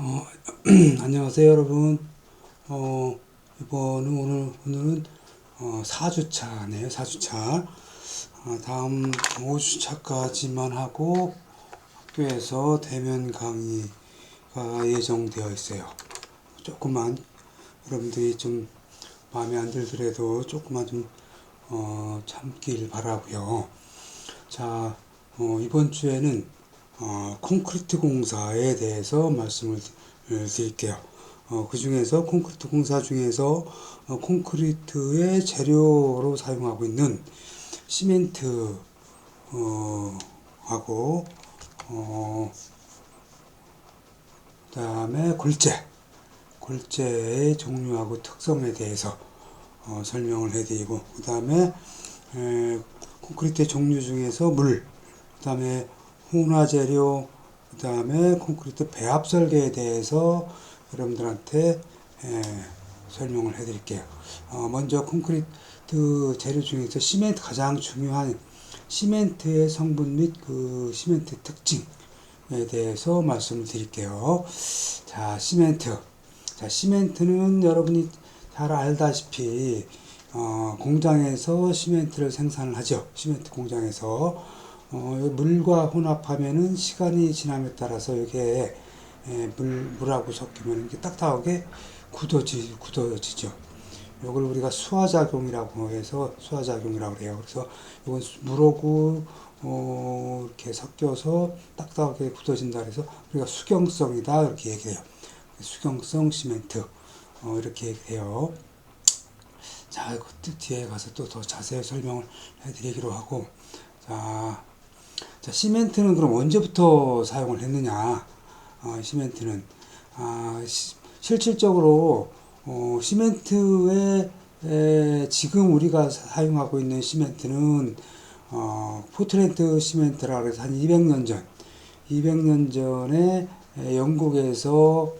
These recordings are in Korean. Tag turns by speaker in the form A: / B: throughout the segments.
A: 어, 안녕하세요, 여러분. 어, 오늘은 4주차네요, 4주차. 다음 5주차까지만 하고 학교에서 대면 강의가 예정되어 있어요. 조금만, 여러분들이 좀 마음에 안 들더라도 조금만 좀, 참길 바라고요. 자, 이번 주에는 콘크리트 공사에 대해서 말씀을 드릴게요. 그 중에서 콘크리트 공사 중에서 콘크리트의 재료로 사용하고 있는 시멘트 하고 그다음에 골재의 종류하고 특성에 대해서 설명을 해드리고 그다음에 콘크리트의 종류 중에서 그다음에 혼화 재료, 그다음에 콘크리트 배합 설계에 대해서 여러분들한테 설명을 해드릴게요. 먼저 콘크리트 재료 중에서 가장 중요한 시멘트의 성분 및 그 시멘트 특징에 대해서 말씀을 드릴게요. 자, 시멘트는 여러분이 잘 알다시피 공장에서 시멘트를 생산을 하죠. 시멘트 공장에서 물과 혼합하면은 시간이 지남에 따라서 이게 물하고 섞이면 이렇게 딱딱하게 굳어지죠. 이걸 우리가 수화작용이라고 해서 수화작용이라고 해요. 그래서 이건 물하고 이렇게 섞여서 딱딱하게 굳어진다 그래서 우리가 수경성이다 이렇게 얘기해요. 수경성 시멘트 이렇게 얘기해요. 자, 그 뒤에 가서 또 더 자세히 설명을 해드리기로 하고 자, 시멘트는 그럼 언제부터 사용을 했느냐? 시멘트는 실질적으로 시멘트에 지금 우리가 사용하고 있는 시멘트는 포틀랜드 시멘트라 그래서 한 200년 전에 영국에서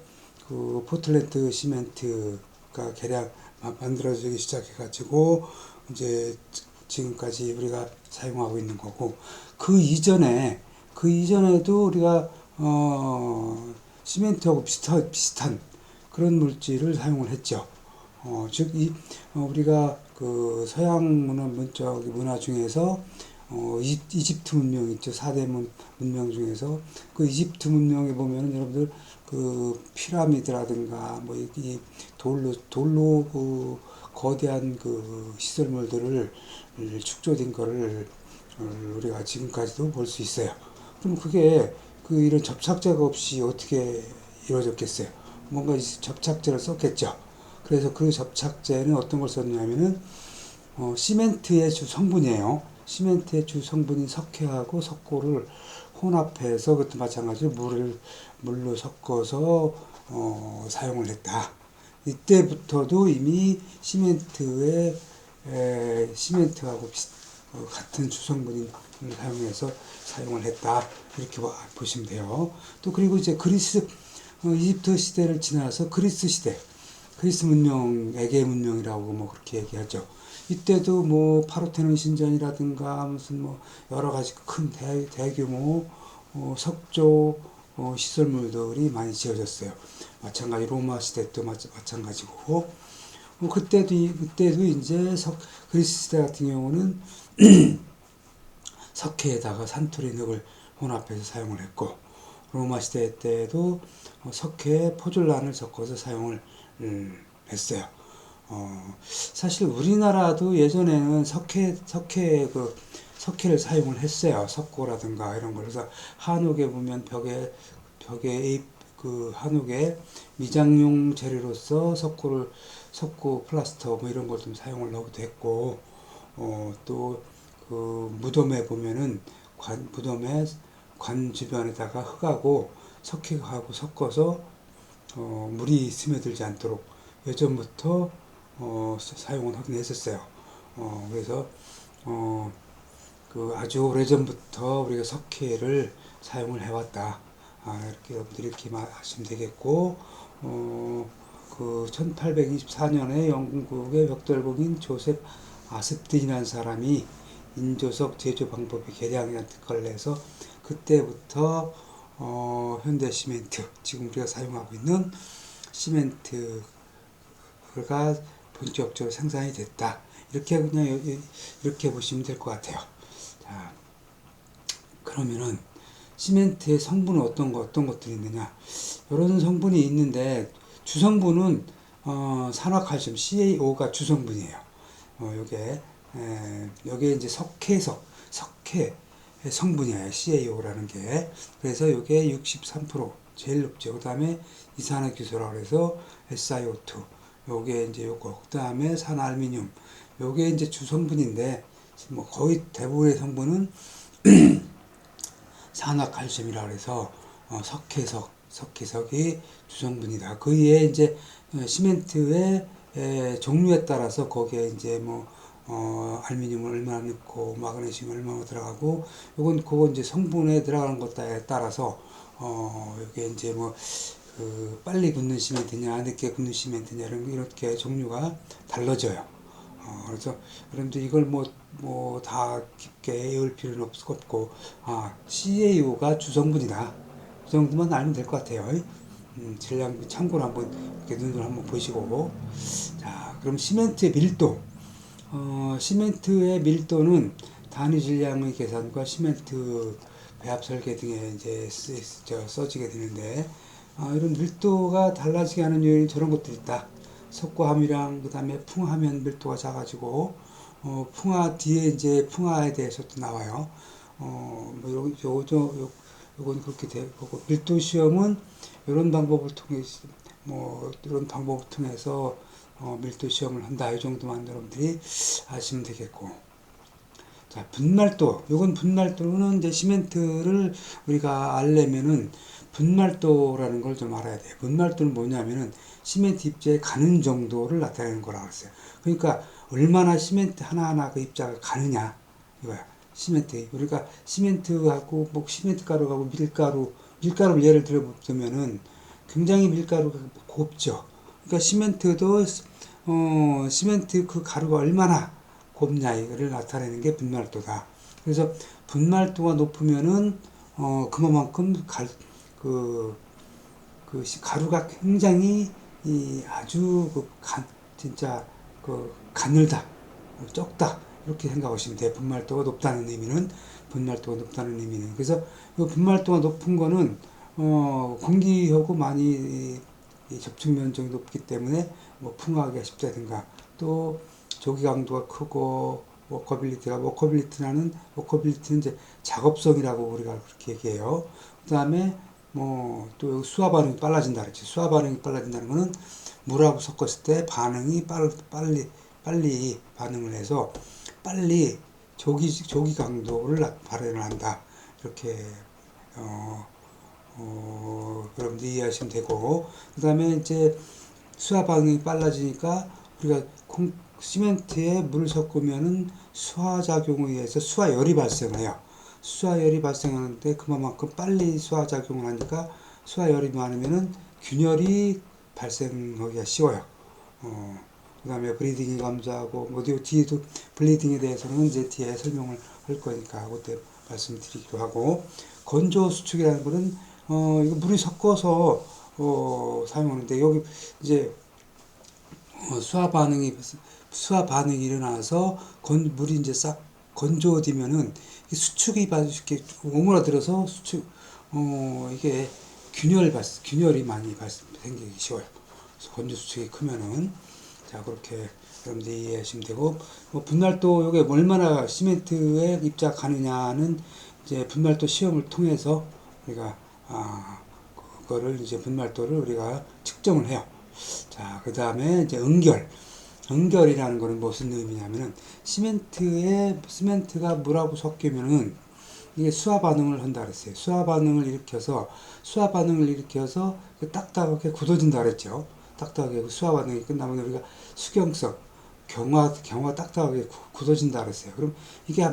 A: 그 포틀랜드 시멘트가 개량 만들어지기 시작해가지고 이제 지금까지 우리가 사용하고 있는 거고 그 이전에도 우리가 시멘트하고 비슷한 그런 물질을 사용을 했죠. 즉 우리가 그 서양 문화 중에서 이집트 문명 있죠. 4대 문명 중에서 그 이집트 문명에 보면은 여러분들 그 피라미드라든가 뭐 이 돌로 그 거대한 그 시설물들을 축조된 거를 우리가 지금까지도 볼 수 있어요. 그럼 그게 그 이런 접착제가 없이 어떻게 이루어졌겠어요? 뭔가 접착제를 썼겠죠. 그래서 그 접착제는 어떤 걸 썼냐면은 시멘트의 주 성분이에요. 시멘트의 주 성분인 석회하고 석고를 혼합해서 그것도 마찬가지로 물로 섞어서 사용을 했다. 이때부터도 이미 시멘트하고 같은 주성분을 사용해서 사용을 했다. 이렇게 보시면 돼요. 또 그리고 이제 이집트 시대를 지나서 그리스 문명, 에게 문명이라고 뭐 그렇게 얘기하죠. 이때도 뭐 파르테논 신전이라든가 무슨 뭐 여러 가지 큰 대규모 석조 시설물들이 많이 지어졌어요. 마찬가지 로마 시대 때 마찬가지고 그때도 이제 그리스 시대 같은 경우는 석회에다가 산토리닉을 혼합해서 사용을 했고 로마 시대 때도 석회에 포졸란을 섞어서 사용을 했어요. 사실 우리나라도 예전에는 석회를 사용을 했어요. 석고라든가 이런 걸. 그래서 한옥에 보면 벽에 그 한옥에 미장용 재료로서 석고 플라스터 뭐 이런 걸 좀 사용을 하기도 했고, 또 그 무덤에 보면은 무덤에 관 주변에다가 흙하고 석회하고 섞어서 물이 스며들지 않도록 예전부터 사용을 하긴 했었어요. 그래서 그 아주 오래전부터 우리가 석회를 사용을 해왔다. 이렇게 여러분들이 이렇게 하시면 되겠고, 그 1824년에 영국의 벽돌공인 조셉 아스틴이라는 사람이 인조석 제조 방법의 개량이라는 특허를 내서 그때부터 현대 시멘트, 지금 우리가 사용하고 있는 시멘트가 본격적으로 생산이 됐다. 이렇게 그냥 이렇게 보시면 될 것 같아요. 자, 그러면은 시멘트의 성분은 어떤 것들이 있느냐? 이런 성분이 있는데 주성분은 산화칼슘 CaO가 주성분이에요. 요게 이제 석회 성분이에요. CaO라는 게. 그래서 요게 63% 제일 높죠. 그 다음에 이산화탄소라고 해서 SiO2. 요게 이제 요거. 그 다음에 산알루미늄. 요게 이제 주성분인데, 뭐 거의 대부분의 성분은 산화칼슘이라고 해서 석회석이 주성분이다. 그 위에 이제 시멘트의 종류에 따라서 거기에 이제 뭐 알루미늄을 얼마나 넣고 마그네슘 얼마나 들어가고 그건 이제 성분에 들어가는 것에 따라서 이게 이제 뭐 빨리 굳는 시멘트냐 늦게 굳는 시멘트냐 이렇게 종류가 달라져요. 그래서 여러분들 이걸 뭐 다 깊게 외울 필요는 없고 CaO가 주성분이다. 그 정도만 알면 될 것 같아요. 질량 참고로 한번 이렇게 눈으로 한번 보시고. 자, 그럼 시멘트의 밀도. 시멘트의 밀도는 단위 질량의 계산과 시멘트 배합 설계 등에 이제 써지게 되는데, 이런 밀도가 달라지게 하는 요인이 저런 것들이 있다. 석고함유량, 그 다음에 풍하면 밀도가 작아지고, 풍하 뒤에 이제 풍하에 대해서도 나와요. 요건 그렇게 되고, 밀도 시험은 이런 방법을 통해서 밀도 시험을 한다. 이 정도만 여러분들이 아시면 되겠고. 자, 분말도. 요건 분말도는 이제 시멘트를 우리가 알려면은 분말도라는 걸 좀 알아야 돼요. 분말도는 뭐냐면은 시멘트 입자의 가는 정도를 나타내는 거라고 했어요. 그러니까 얼마나 시멘트 하나하나 그 입자가 가느냐 이거야. 우리가 시멘트하고 뭐 시멘트 가루하고 밀가루를 예를 들어 보면은 굉장히 밀가루가 곱죠. 그러니까 시멘트 그 가루가 얼마나 곱냐 이거를 나타내는 게 분말도다. 그래서 분말도가 높으면은 그만큼 가루가 굉장히 아주 진짜 가늘다, 적다 이렇게 생각하시면 돼요. 분말도가 높다는 의미는 그래서 이 분말도가 높은 거는 공기하고 많이 접촉 면적이 높기 때문에 뭐 풍화하기가 쉽다든가 또 조기 강도가 크고 워커빌리티는 이제 작업성이라고 우리가 그렇게 얘기해요. 그 다음에 뭐 또 수화 반응이 빨라진다 그랬지. 수화 반응이 빨라진다는 거는 물하고 섞었을 때 반응이 빨리 반응을 해서 빨리 조기 강도를 발현을 한다. 이렇게 여러분들이 이해하시면 되고, 그 다음에 이제 수화 반응이 빨라지니까 우리가 시멘트에 물을 섞으면은 수화작용에 의해서 수화열이 발생해요. 수화열이 발생하는데 그만큼 빨리 수화작용을 하니까 수화열이 많으면은 균열이 발생하기가 쉬워요. 그 다음에 브리딩이 감소하고, 뒤에도 블리딩에 대해서는 이제 뒤에 설명을 할 거니까 그때 말씀드리기로 하고, 건조 수축이라는 거는, 이거 물이 섞어서, 사용하는데, 여기 이제, 수화 반응이 일어나서, 물이 이제 싹 건조되면은, 수축이 이렇게 오므라들어서 이게 균열이 많이 생기기 쉬워요. 건조 수축이 크면은. 자, 그렇게 여러분들이 이해하시면 되고, 분말도 이게 얼마나 시멘트에 입자 가느냐는 이제 분말도 시험을 통해서 우리가, 그거를 이제 분말도를 우리가 측정을 해요. 자, 그 다음에 이제 응결이라는 거는 무슨 의미냐면은 시멘트가 물하고 섞이면은 이게 수화 반응을 한다 그랬어요. 수화 반응을 일으켜서 딱딱하게 굳어진다 그랬죠. 딱딱하게 수화 반응이 끝나면 우리가 수경성, 경화 딱딱하게 굳어진다 그랬어요. 그럼 이게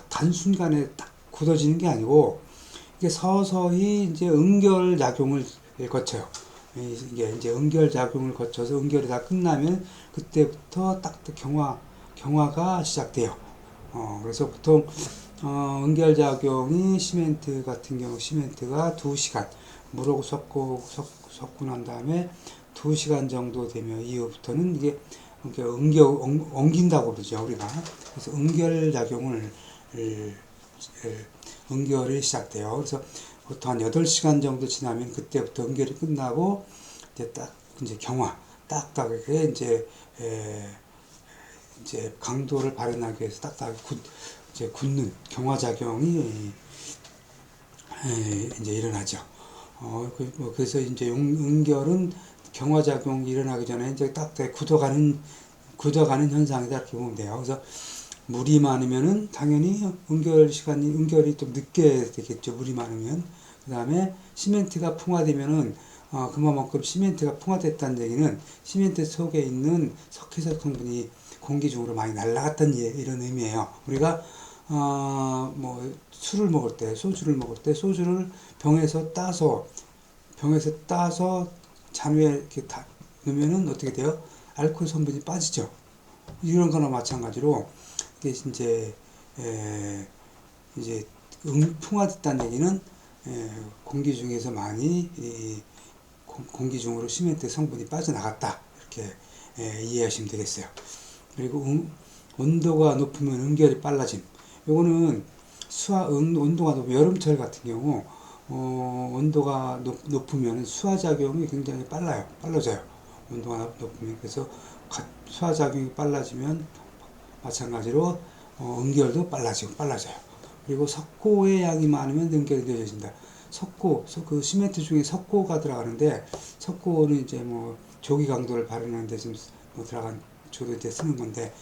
A: 단순간에 딱 굳어지는 게 아니고 이게 서서히 이제 응결 작용을 거쳐요. 이게 이제 응결 작용을 거쳐서 응결이 다 끝나면 그때부터 딱 경화가 시작돼요. 그래서 보통 응결작용이 시멘트 같은 경우 시멘트가 2시간 물하고 섞고 난 다음에 2시간 정도 되면 이후부터는 이게 엉긴다고 그러죠 우리가. 그래서 응결이 시작돼요. 그래서 보통 한 8시간 정도 지나면 그때부터 응결이 끝나고 이제 딱 이제 경화 딱딱하게 이제 강도를 발현하기 위해서 딱딱 이제 굳는 경화작용이 이제 일어나죠. 그래서 이제 응결은 경화작용이 일어나기 전에 이제 딱딱 굳어가는 현상이다 이렇게 보면 돼요. 그래서 물이 많으면은 당연히 응결이 좀 늦게 되겠죠. 물이 많으면. 그 다음에 시멘트가 풍화되면은 그만큼 시멘트가 풍화됐다는 얘기는 시멘트 속에 있는 석회석 성분이 공기 중으로 많이 날아갔다는 이런 의미예요. 우리가 뭐 술을 먹을 때 소주를 먹을 때 소주를 병에서 따서 잔위에 이렇게 넣으면은 어떻게 돼요? 알코올 성분이 빠지죠. 이런 거나 마찬가지로 이게 이제 풍화됐다는 얘기는 공기 중에서 많이 공기 중으로 시멘트 성분이 빠져나갔다 이렇게 이해하시면 되겠어요. 그리고 온도가 높으면 응결이 빨라짐. 요거는 온도가 높으면 여름철 같은 경우 온도가 높으면 수화작용이 굉장히 빨라져요. 온도가 높으면. 그래서 수화작용이 빨라지면 마찬가지로 응결도 빨라져요. 그리고 석고의 양이 많으면 응결이 늦어진다. 그 시멘트 중에 석고가 들어가는데 석고는 이제 뭐 조기 강도를 발현하는데 좀 들어간 주로 이제 쓰는 건데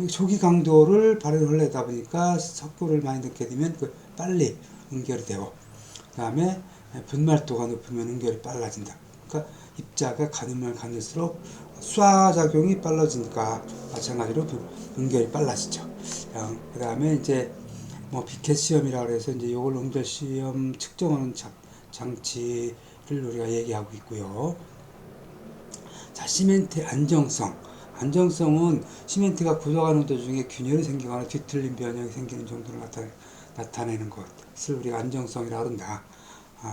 A: 조기 강도를 발현하려다 보니까 석고를 많이 넣게 되면 빨리 응결이 되고 그 다음에 분말도가 높으면 응결이 빨라진다. 그러니까 입자가 가늘면 가늘수록 수화작용이 빨라지니까 마찬가지로 응결이 빨라지죠. 그 다음에 이제 뭐 비켓 시험이라 그래서 이제 요걸 응결 시험 측정하는 장치를 우리가 얘기하고 있고요. 자, 시멘트의 안정성은 시멘트가 굳어가는 도중에 균열이 생기거나 뒤틀린 변형이 생기는 정도를 나타내는 것을 우리가 안정성이라고 한다.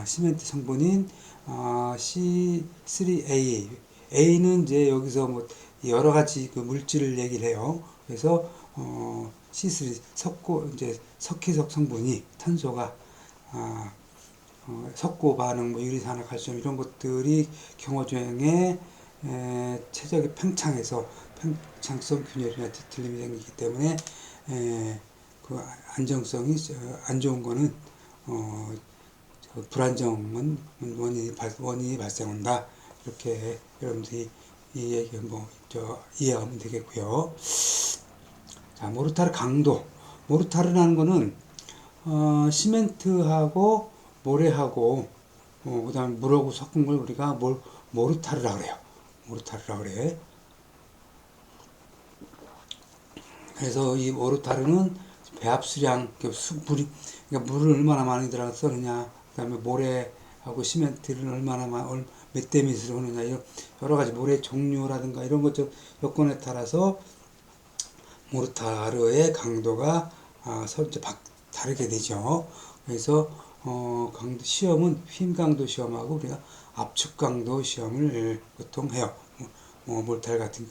A: 시멘트 성분인 C3A. A는 이제 여기서 뭐 여러 가지 그 물질을 얘기를 해요. 그래서 C3 이제 석회석 성분이 탄소가 석고 반응, 뭐 유리산화칼슘 이런 것들이 경화조형에 최적의 팽창성 균열이나 뒤틀림이 생기기 때문에 그 안정성이 안 좋은 거는 불안정은 원인이 발생한다. 이렇게 여러분들이 이 얘기 이해하면 되겠고요. 자, 모르타르 강도. 모르타르라는 거는 시멘트하고 모래하고 그 다음에 물하고 섞은 걸 우리가 모르타르라 그래요. 모르타르라 그래. 그래서 이 모르타르는 배합수량, 그러니까 물을 얼마나 많이 들어서 넣느냐, 그 다음에 모래하고 시멘트를 몇 대 몇으로 하느냐, 이런 여러 가지 모래 종류라든가 이런 것 여건에 따라서 모르타르의 강도가 다르게 되죠. 그래서 시험은 휨 강도 시험하고 우리가 압축 강도 시험을 보통 해요. 몰탈 같은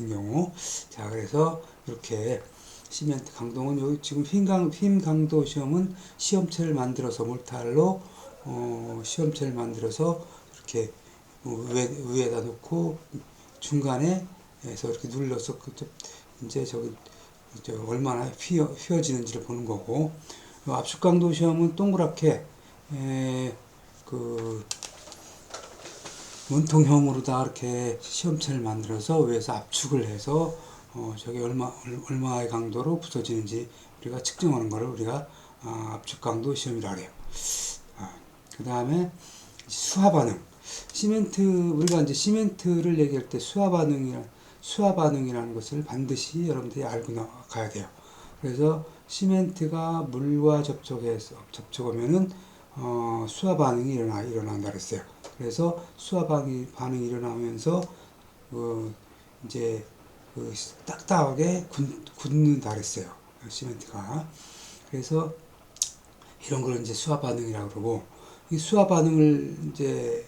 A: 경우. 자, 그래서 이렇게 시멘트 강동은 여기 지금 휨 강도 시험은 시험체를 만들어서 몰탈로 시험체를 만들어서 이렇게 위에다 놓고 중간에 해서 이렇게 눌러서 이제 얼마나 휘어지는지를 보는 거고, 압축 강도 시험은 동그랗게 그 문통형으로 다 이렇게 시험체를 만들어서 위에서 압축을 해서 저게 얼마의 강도로 부서지는지 우리가 측정하는 것을 우리가 압축 강도 시험이라고 해요. 그 다음에 수화 반응. 우리가 이제 시멘트를 얘기할 때 수화 반응이라는 것을 반드시 여러분들이 알고 가야 돼요. 그래서 시멘트가 물과 접촉하면은 수화 반응이 일어난다 그랬어요. 그래서 수화 반응이 일어나면서 이제 딱딱하게 굳는다 그랬어요. 시멘트가. 그래서 이런 걸 이제 수화 반응이라고 그러고, 이 수화 반응을 이제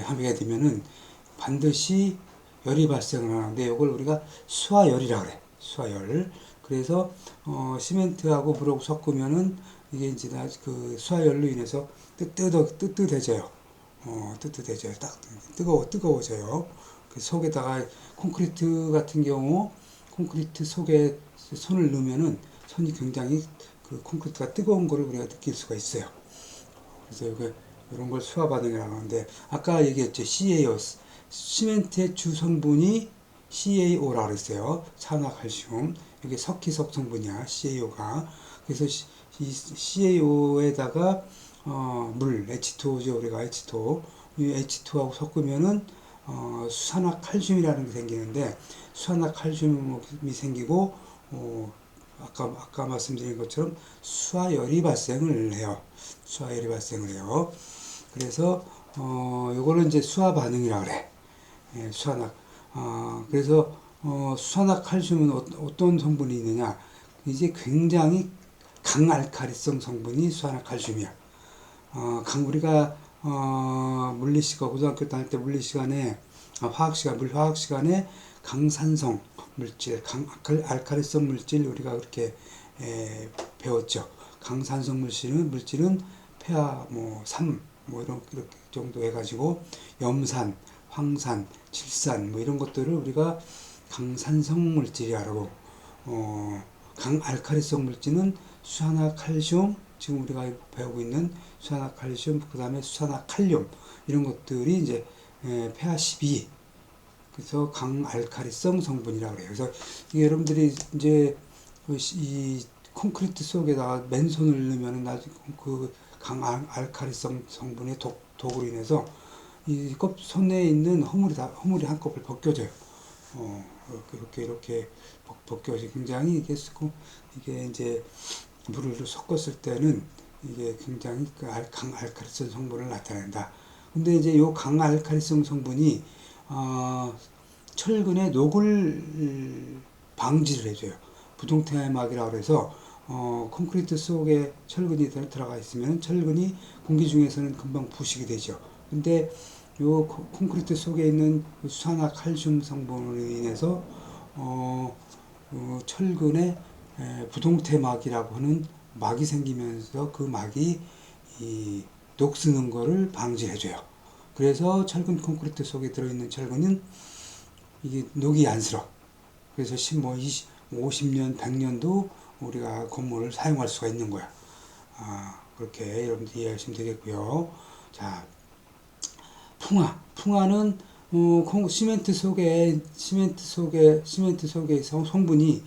A: 하게 되면은 반드시 열이 발생을 하는데, 이걸 우리가 수화열이라 그래. 수화열. 그래서 시멘트하고 물하고 섞으면은 이게 이제 그 수화열로 인해서 뜨뜻해져요. 뜨뜻해져요. 딱 뜨거워져요. 그 속에다가 콘크리트 같은 경우, 콘크리트 속에 손을 넣으면은 손이 굉장히 그 콘크리트가 뜨거운 거를 우리가 느낄 수가 있어요. 그래서 이런 걸 수화 반응이라고 하는데, 아까 얘기했죠. CaO. 시멘트의 주 성분이 CaO라고 그랬어요. 산화칼슘. 이게 석희석 성분이야. CaO가. 그래서 이 CaO에다가 물, H2O죠. 우리가 H2O. 이 H2O하고 섞으면은 수산화칼슘이라는 게 생기는데, 수산화칼슘이 생기고 아까 말씀드린 것처럼 수화열이 발생을 해요. 수화열이 발생을 해요. 그래서 요거는 이제 수화 반응이라 그래. 예, 수산화. 그래서 수산화칼슘은 어떤 성분이 있느냐? 이제 굉장히 강알칼리성 성분이 수산화칼슘이야. 우리가 물리시간 고등학교 다닐 때 물리 시간에 화학 시간에 강산성 물질, 알칼리성 물질 우리가 그렇게 배웠죠. 강산성 물질은 폐하 3 이렇게 정도 해가지고 염산, 황산, 질산 이런 것들을 우리가 강산성 물질이라고, 강알칼리성 물질은 수산화칼슘, 지금 우리가 배우고 있는 수산화칼슘, 그 다음에 수산화칼륨 이런 것들이 이제 폐하 12, 그래서 강알칼리성 성분이라고 그래요. 그래서 여러분들이 이제 이 콘크리트 속에다가 맨손을 넣으면 나중에 그 강알칼리성 성분의 독으로 인해서 이 손에 있는 허물이 한꺼번에 벗겨져요. 이렇게 벗겨져. 굉장히 이게 이제 물을 섞었을 때는 이게 굉장히 강알칼리성 성분을 나타낸다. 근데 이제 요 강알칼리성 성분이 철근의 녹을 방지를 해줘요. 부동태막이라고 해서 콘크리트 속에 철근이 들어가 있으면 철근이 공기 중에서는 금방 부식이 되죠. 근데 요 콘크리트 속에 있는 수산화칼슘 성분으로 인해서 철근에 부동태막이라고 하는 막이 생기면서 그 막이 이 녹쓰는 거를 방지해줘요. 그래서 철근 콘크리트 속에 들어있는 철근은 이게 녹이 안 슬어. 그래서 50년, 100년도 우리가 건물을 사용할 수가 있는 거야. 그렇게 여러분들 이해하시면 되겠고요. 자, 풍화는 시멘트 속에 성분이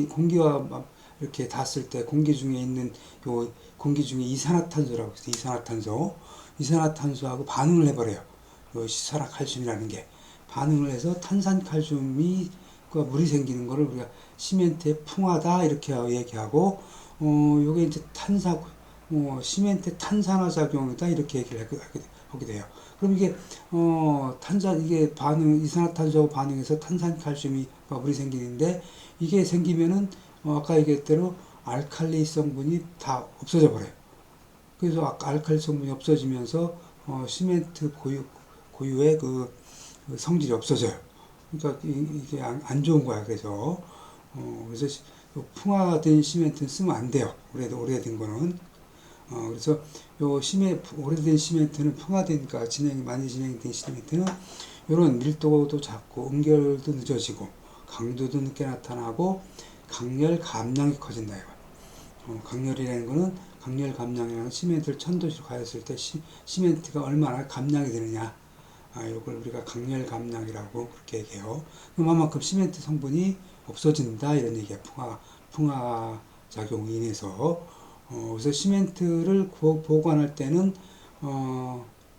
A: 공기와 이렇게 닿았을 때 공기 중에 있는 공기 중에 이산화탄소라고 해서 이산화탄소하고 반응을 해버려요. 수산화칼슘이라는 게 반응을 해서 탄산칼슘이 물이 생기는 거를 우리가 시멘트의 풍화다 이렇게 얘기하고, 요게 이제 시멘트 탄산화 작용이다 이렇게 얘기를 하게 돼요. 그럼 이게 이산화탄소하고 반응해서 탄산칼슘이 물이 생기는데, 이게 생기면은 아까 얘기했대로 알칼리 성분이 다 없어져 버려요. 그래서 아까 알칼리 성분이 없어지면서 시멘트 고유의 그 성질이 없어져요. 그러니까 이게 안 좋은 거야. 그래서 풍화된 시멘트는 쓰면 안 돼요. 오래된 거는. 그래서 오래된 시멘트는 풍화되니까 많이 진행된 시멘트는 이런 밀도도 작고 응결도 늦어지고 강도도 늦게 나타나고 강렬 감량이 커진다 이거. 강렬이라는 거는 강렬 감량이라는 시멘트를 1000도씨로 가했을 때 시멘트가 얼마나 감량이 되느냐. 이걸 우리가 강렬 감량이라고 그렇게 얘기해요. 그만큼 시멘트 성분이 없어진다 이런 얘기야. 풍화 작용이 인해서. 그래서 시멘트를 보관할 때는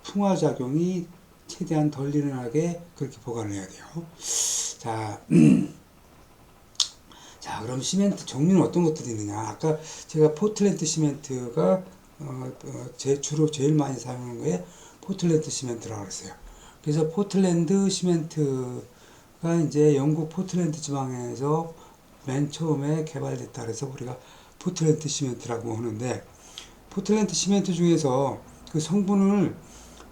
A: 풍화 작용이 최대한 덜 일어나게 그렇게 보관을 해야 돼요. 자, 그럼 시멘트 종류는 어떤 것들이 있느냐? 아까 제가 포틀랜드 시멘트가 주로 제일 많이 사용하는 거에 포틀랜드 시멘트라고 그랬어요. 그래서 포틀랜드 시멘트가 이제 영국 포틀랜드 지방에서 맨 처음에 개발됐다 그래서 우리가 포틀랜드 시멘트라고 하는데, 포틀랜드 시멘트 중에서 그 성분을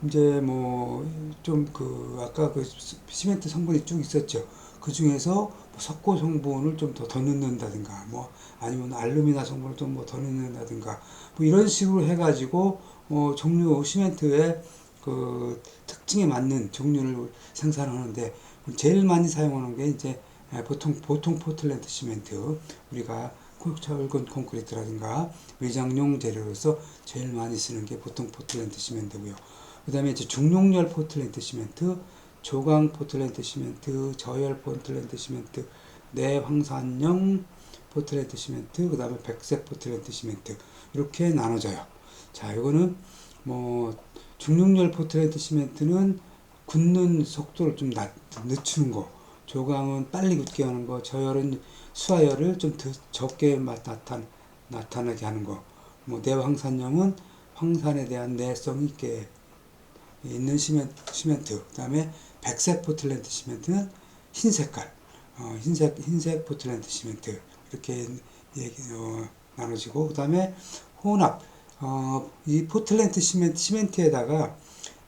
A: 이제 뭐 좀 그 아까 그 시멘트 성분이 쭉 있었죠. 그 중에서 석고 성분을 좀 더 넣는다든가, 뭐 아니면 알루미나 성분을 좀 뭐 더 넣는다든가, 뭐 이런 식으로 해가지고 종류 시멘트의 그 특징에 맞는 종류를 생산하는데, 제일 많이 사용하는 게 이제 보통 포틀랜드 시멘트, 우리가 철근 콘크리트라든가 외장용 재료로서 제일 많이 쓰는 게 보통 포틀랜드 시멘트고요. 그 다음에 이제 중용열 포틀랜드 시멘트, 조강 포틀랜드 시멘트, 저열 포틀랜드 시멘트, 내황산형 포틀랜드 시멘트, 그 다음에 백색 포틀랜드 시멘트, 이렇게 나눠져요. 자, 이거는 뭐 중용열 포틀랜드 시멘트는 굳는 속도를 좀 늦추는 거, 조강은 빨리 굳게 하는 거, 저열은 수하열을 좀 적게 나타나게 하는 거, 뭐 내황산형은 황산에 대한 내성 있게 있는 시멘트, 그 다음에 백색 포틀랜드 시멘트는 흰 색깔, 흰색 포틀랜드 시멘트, 이렇게 나눠지고, 그 다음에 혼합, 이 포틀랜드 시멘트에다가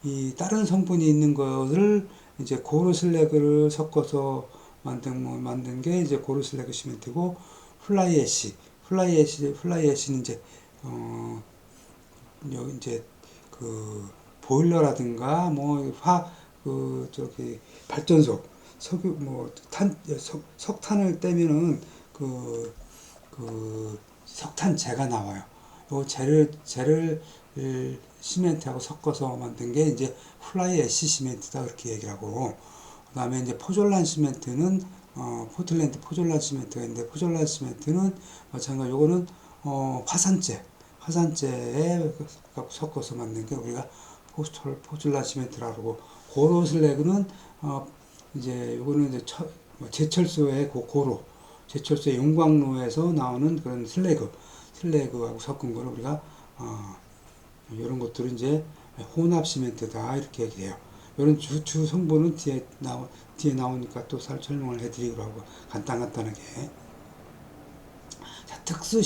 A: 이 다른 성분이 있는 것을 이제 고루 슬래그를 섞어서 만든 게 이제 고루 슬래그 시멘트고, 플라이애쉬는 이제 여기 이제 그 보일러라든가 뭐 저기 발전소 석유 뭐 석탄을 떼면은 그 석탄재가 나와요. 요 재를 시멘트하고 섞어서 만든 게 이제 플라이 애쉬 시멘트다, 그렇게 얘기를 하고, 그 다음에 이제 포졸란 시멘트는 포틀랜드 포졸란 시멘트가 있는데, 포졸란 시멘트는 마찬가지로 요거는 화산재에 섞어서 만든 게 우리가 포졸란 시멘트라고. 고로 슬래그는 이제 요거는 이제 제철소의 제철소의 용광로에서 나오는 그런 슬래그하고 섞은 거를 우리가 이런 것들은 이제 혼합 시멘트다, 이렇게 얘기해요. 이런 주 성분은 뒤에 나오니까 또 설명을 해드리기로 하고, 간단하게. 자, 특수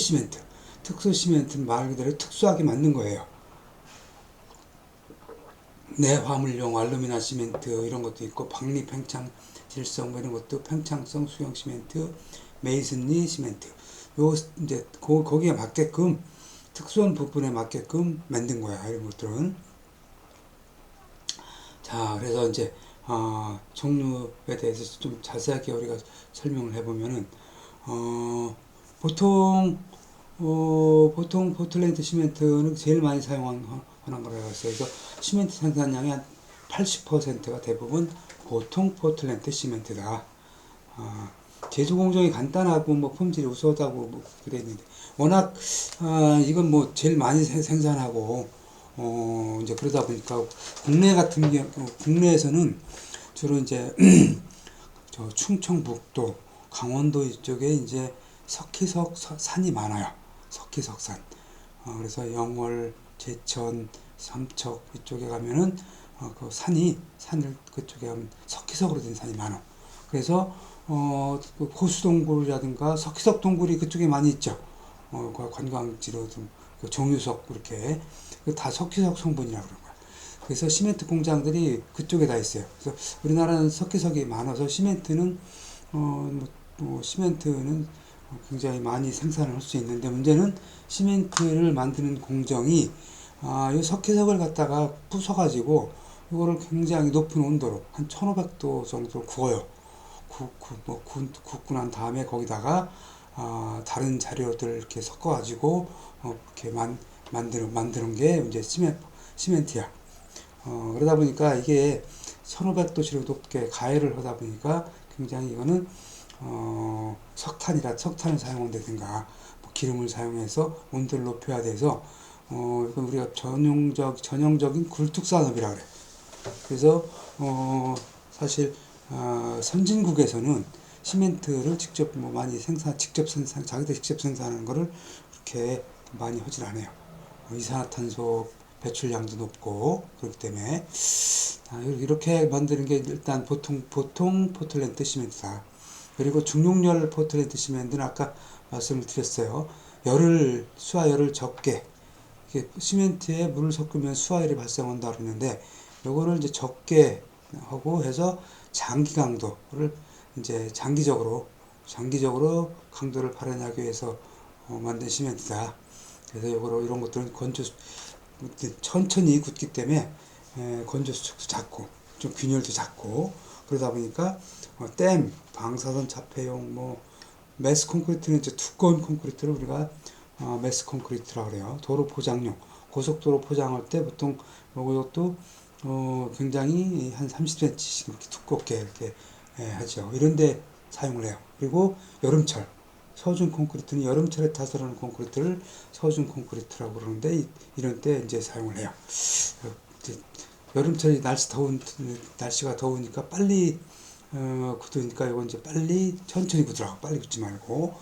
A: 시멘트는 말 그대로 특수하게 만든 거예요. 내화물용 알루미나 시멘트 이런 것도 있고, 박리 팽창 질성 뭐 이런 것도, 팽창성 수용 시멘트, 메이슨리 시멘트, 요 이제 거기에 맞게끔 특수한 부분에 맞게끔 만든 거야, 이런 것들은. 자, 그래서 이제 종류에 대해서 좀 자세하게 우리가 설명을 해보면은, 보통 포틀랜드 시멘트는 제일 많이 사용하는 거라고 했어요. 그래서 시멘트 생산량의 한 80%가 대부분 보통 포틀랜드 시멘트다. 제조 공정이 간단하고 뭐 품질이 우수하다고 뭐 그랬는데, 워낙 이건 뭐 제일 많이 생산하고 이제 그러다 보니까 국내에서는 주로 이제 저 충청북도, 강원도 이쪽에 이제 석희석 산이 많아요. 석희석산. 그래서 영월, 제천, 삼척 이쪽에 가면은 그 산을 그쪽에 가면 석희석으로 된 산이 많아. 그래서 그 호수동굴이라든가 석희석 동굴이 그쪽에 많이 있죠. 그 관광지로 좀 정유석 그렇게 다 석희석 성분이라고 그러는 거야. 그래서 시멘트 공장들이 그쪽에 다 있어요. 그래서 우리나라는 석희석이 많아서 시멘트는 굉장히 많이 생산을 할 수 있는데, 문제는 시멘트를 만드는 공정이 이 석회석을 갖다가 부숴가지고 이거를 굉장히 높은 온도로 한 1500도 정도 구워요. 굽고 난 다음에 거기다가 다른 재료들 이렇게 섞어가지고 이렇게 만드는 게 이제 시멘트야. 그러다 보니까 이게 1500도씨로 높게 가열을 하다 보니까 굉장히 이거는 석탄을 사용한다든가 뭐 기름을 사용해서 온도를 높여야 돼서 이건 우리가 전형적인 굴뚝산업이라 그래. 그래서 사실 선진국에서는 시멘트를 직접 뭐 많이 자기들 직접 생산하는 거를 그렇게 많이 하질 않아요. 이산화탄소 배출량도 높고 그렇기 때문에 이렇게 만드는 게 일단 보통 포틀랜드 시멘트다. 그리고 중용열 포틀랜드 시멘트는 아까 말씀을 드렸어요. 수화열을 적게, 시멘트에 물을 섞으면 수화열이 발생한다 그러는데, 요거를 이제 적게 하고 해서 장기 강도를 이제 장기적으로 강도를 발현하기 위해서 만든 시멘트다. 그래서 이런 것들은 천천히 굳기 때문에 건조 수축도 작고 좀 균열도 작고 그러다 보니까 방사선 차폐용 매스 콘크리트는 이제 두꺼운 콘크리트를 우리가 매스 콘크리트라고 그래요. 도로 포장용, 고속도로 포장할 때 보통 이것도 굉장히 한 30cm씩 이렇게 두껍게 이렇게 하죠. 이런데 사용을 해요. 그리고 여름철 서준 콘크리트는 여름철에 타설하는 콘크리트를 서준 콘크리트라고 그러는데 이런 때 이제 사용을 해요. 여름철에 날씨가 더우니까 빨리 굳으니까 이건 이제 천천히 굳으라고 빨리 굳지 말고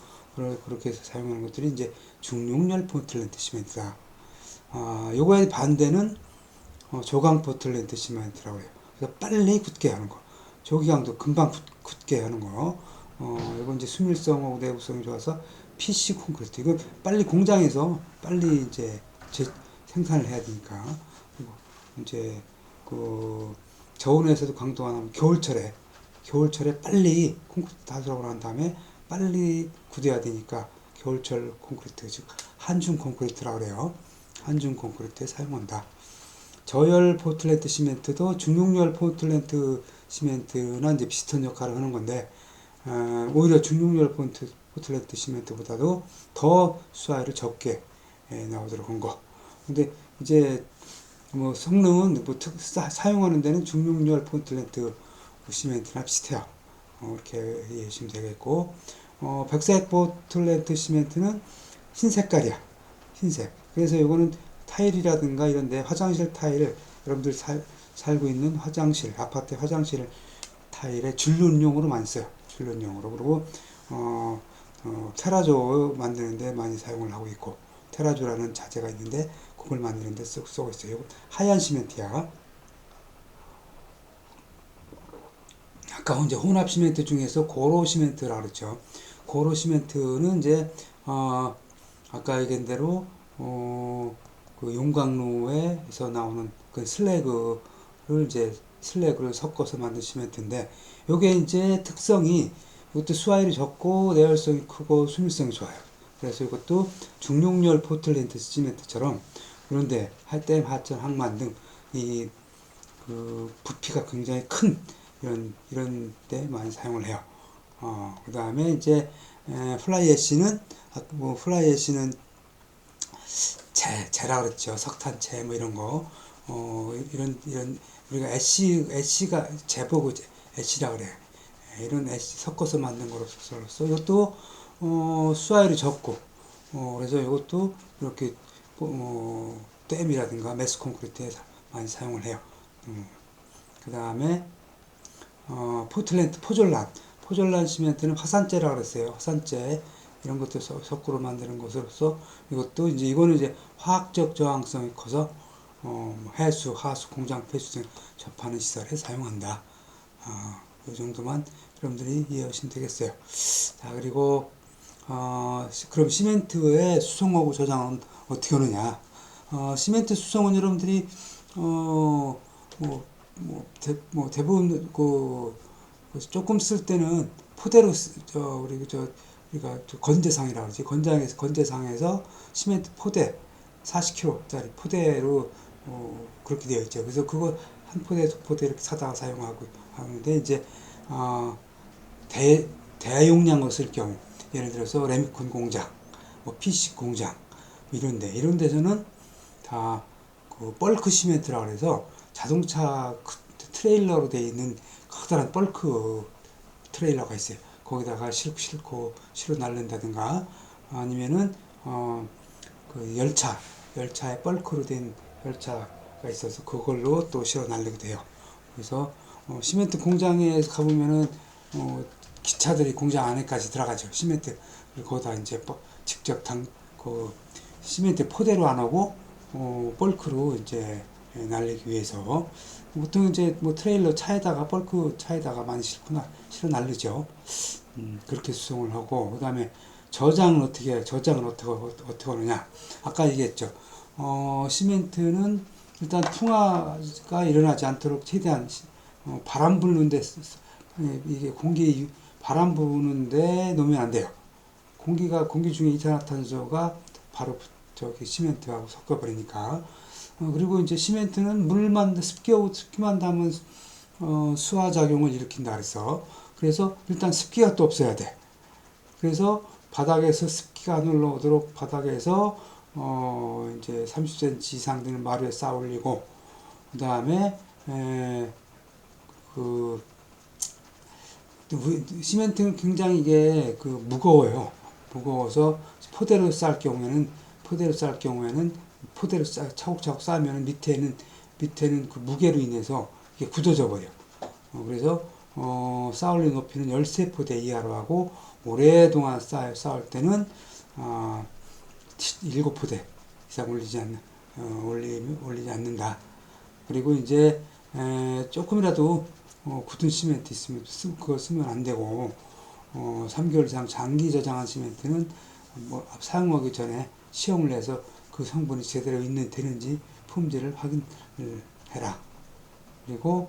A: 그렇게 해서 사용하는 것들이 이제 중용열 포틀랜드 시멘트다. 요거의 반대는 조강 포틀랜드 시멘트라고 해요. 그래서 빨리 굳게 하는 거. 조기강도 금방 굳게 하는 거. 이건 이제 수밀성하고 내구성이 좋아서 PC 콘크리트. 이거 빨리 공장에서 빨리 이제 생산을 해야 되니까. 그리고 이제 저온에서도 강도가 나면 겨울철에 빨리 콘크리트 다수라고 난 다음에 빨리 굳어야 되니까 겨울철 콘크리트, 즉 한중 콘크리트라고 그래요. 한중 콘크리트에 사용한다. 저열 포틀랜드 시멘트도 중용열 포틀랜드 시멘트나 이제 비슷한 역할을 하는 건데, 오히려 중용열 포틀랜드 시멘트보다도 더 수화율을 적게 나오도록 한 거. 근데 이제 성능은 사용하는 데는 중용열 포틀랜드 시멘트나 비슷해요. 이렇게 이해하시면 되겠고, 백색 포틀랜드 시멘트는 흰색깔이야. 흰색. 그래서 이거는 타일이라든가 이런데 화장실 타일, 여러분들 살고 있는 아파트 화장실 타일에 줄눈용으로 많이 써요. 줄눈용으로. 그리고 테라조 만드는데 많이 사용을 하고 있고, 테라조라는 자재가 있는데 그걸 만드는데 쓰고 있어요. 하얀 시멘트야. 아까 이제 혼합 시멘트 중에서 고로 시멘트라고 그랬죠. 고로 시멘트는 이제 아까 얘기한 대로 그 용광로에서 나오는 그 슬래그를 섞어서 만든 시멘트인데, 요게 이제 특성이 이것도 수화율이 적고 내열성이 크고 수밀성이 좋아요. 그래서 이것도 중용열 포틀랜드 시멘트처럼 그런데 할댐, 하천, 항만 등 이 부피가 굉장히 큰 이런 데 많이 사용을 해요. 그 다음에 이제 플라이 애쉬는 재라 그랬죠. 석탄재 이런 거. 이런 우리가 애쉬가 재보고 애쉬라 그래. 이런 애쉬 섞어서 만든 거로서 이것도 수화율이 적고 그래서 이것도 이렇게 댐이라든가 매스 콘크리트에 많이 사용을 해요. 그 다음에 포졸란 시멘트는 화산재라 그랬어요. 화산재 이런 것도 석고로 만드는 것으로서 이거는 이제 화학적 저항성이 커서 해수, 하수, 공장 폐수 등 접하는 시설에 사용한다. 이 정도만 여러분들이 이해하시면 되겠어요. 자, 그리고 그럼 시멘트의 수성하고 저장은 어떻게 하느냐? 시멘트 수성은 여러분들이 대부분 조금 쓸 때는 포대로 우리가 건재상이라고 그러지. 건재상에서 시멘트 포대 40kg짜리 포대로 그렇게 되어 있죠. 그래서 그거 한 포대, 두 포대 이렇게 사다가 사용하고 하는데 이제 대용량을 쓸 경우, 예를 들어서 레미콘 공장, PC 공장 이런 데서는 다 그 벌크 시멘트라고 해서 자동차 트레일러로 되어 있는 커다란 벌크 트레일러가 있어요. 거기다가 실어 날른다든가 아니면은 그 열차에 벌크로 된 열차가 있어서 그걸로 또 실어 날리게 돼요. 그래서 시멘트 공장에 가보면은 기차들이 공장 안에까지 들어가죠. 시멘트 거기다 이제 직접 시멘트 포대로 안 하고 벌크로 이제 날리기 위해서 보통 이제 뭐 트레일러 차에다가 벌크 차에다가 많이 실어 날르죠. 그렇게 수송을 하고 그다음에 저장은 어떻게 하느냐? 아까 얘기했죠. 시멘트는 일단 풍화가 일어나지 않도록 최대한 바람 부는데 이게 바람 부는데 놓으면 안 돼요. 공기 중에 이산화탄소가 바로 저기 시멘트하고 섞여버리니까. 그리고 이제 시멘트는 습기만 닿으면 수화작용을 일으킨다 그래서 일단 습기가 또 없어야 돼. 그래서 바닥에서 습기가 안 올라오도록 바닥에서 이제 30cm 이상 되는 마루에 쌓아 올리고 그 다음에 그 시멘트는 굉장히 이게 무거워요. 무거워서 포대로 쌀 경우에는 차곡차곡 쌓으면 밑에는 그 무게로 인해서 이게 굳어져 버려. 그래서 쌓을 높이는 13포대 이하로 하고 오랫동안 쌓을 때는 7포대 이상 올리지 않는다. 그리고 이제 조금이라도 굳은 시멘트 있으면 그거 쓰면 안 되고 3개월 이상 장기 저장한 시멘트는 뭐 사용하기 전에 시험을 해서 그 성분이 제대로 되는지 품질을 확인을 해라. 그리고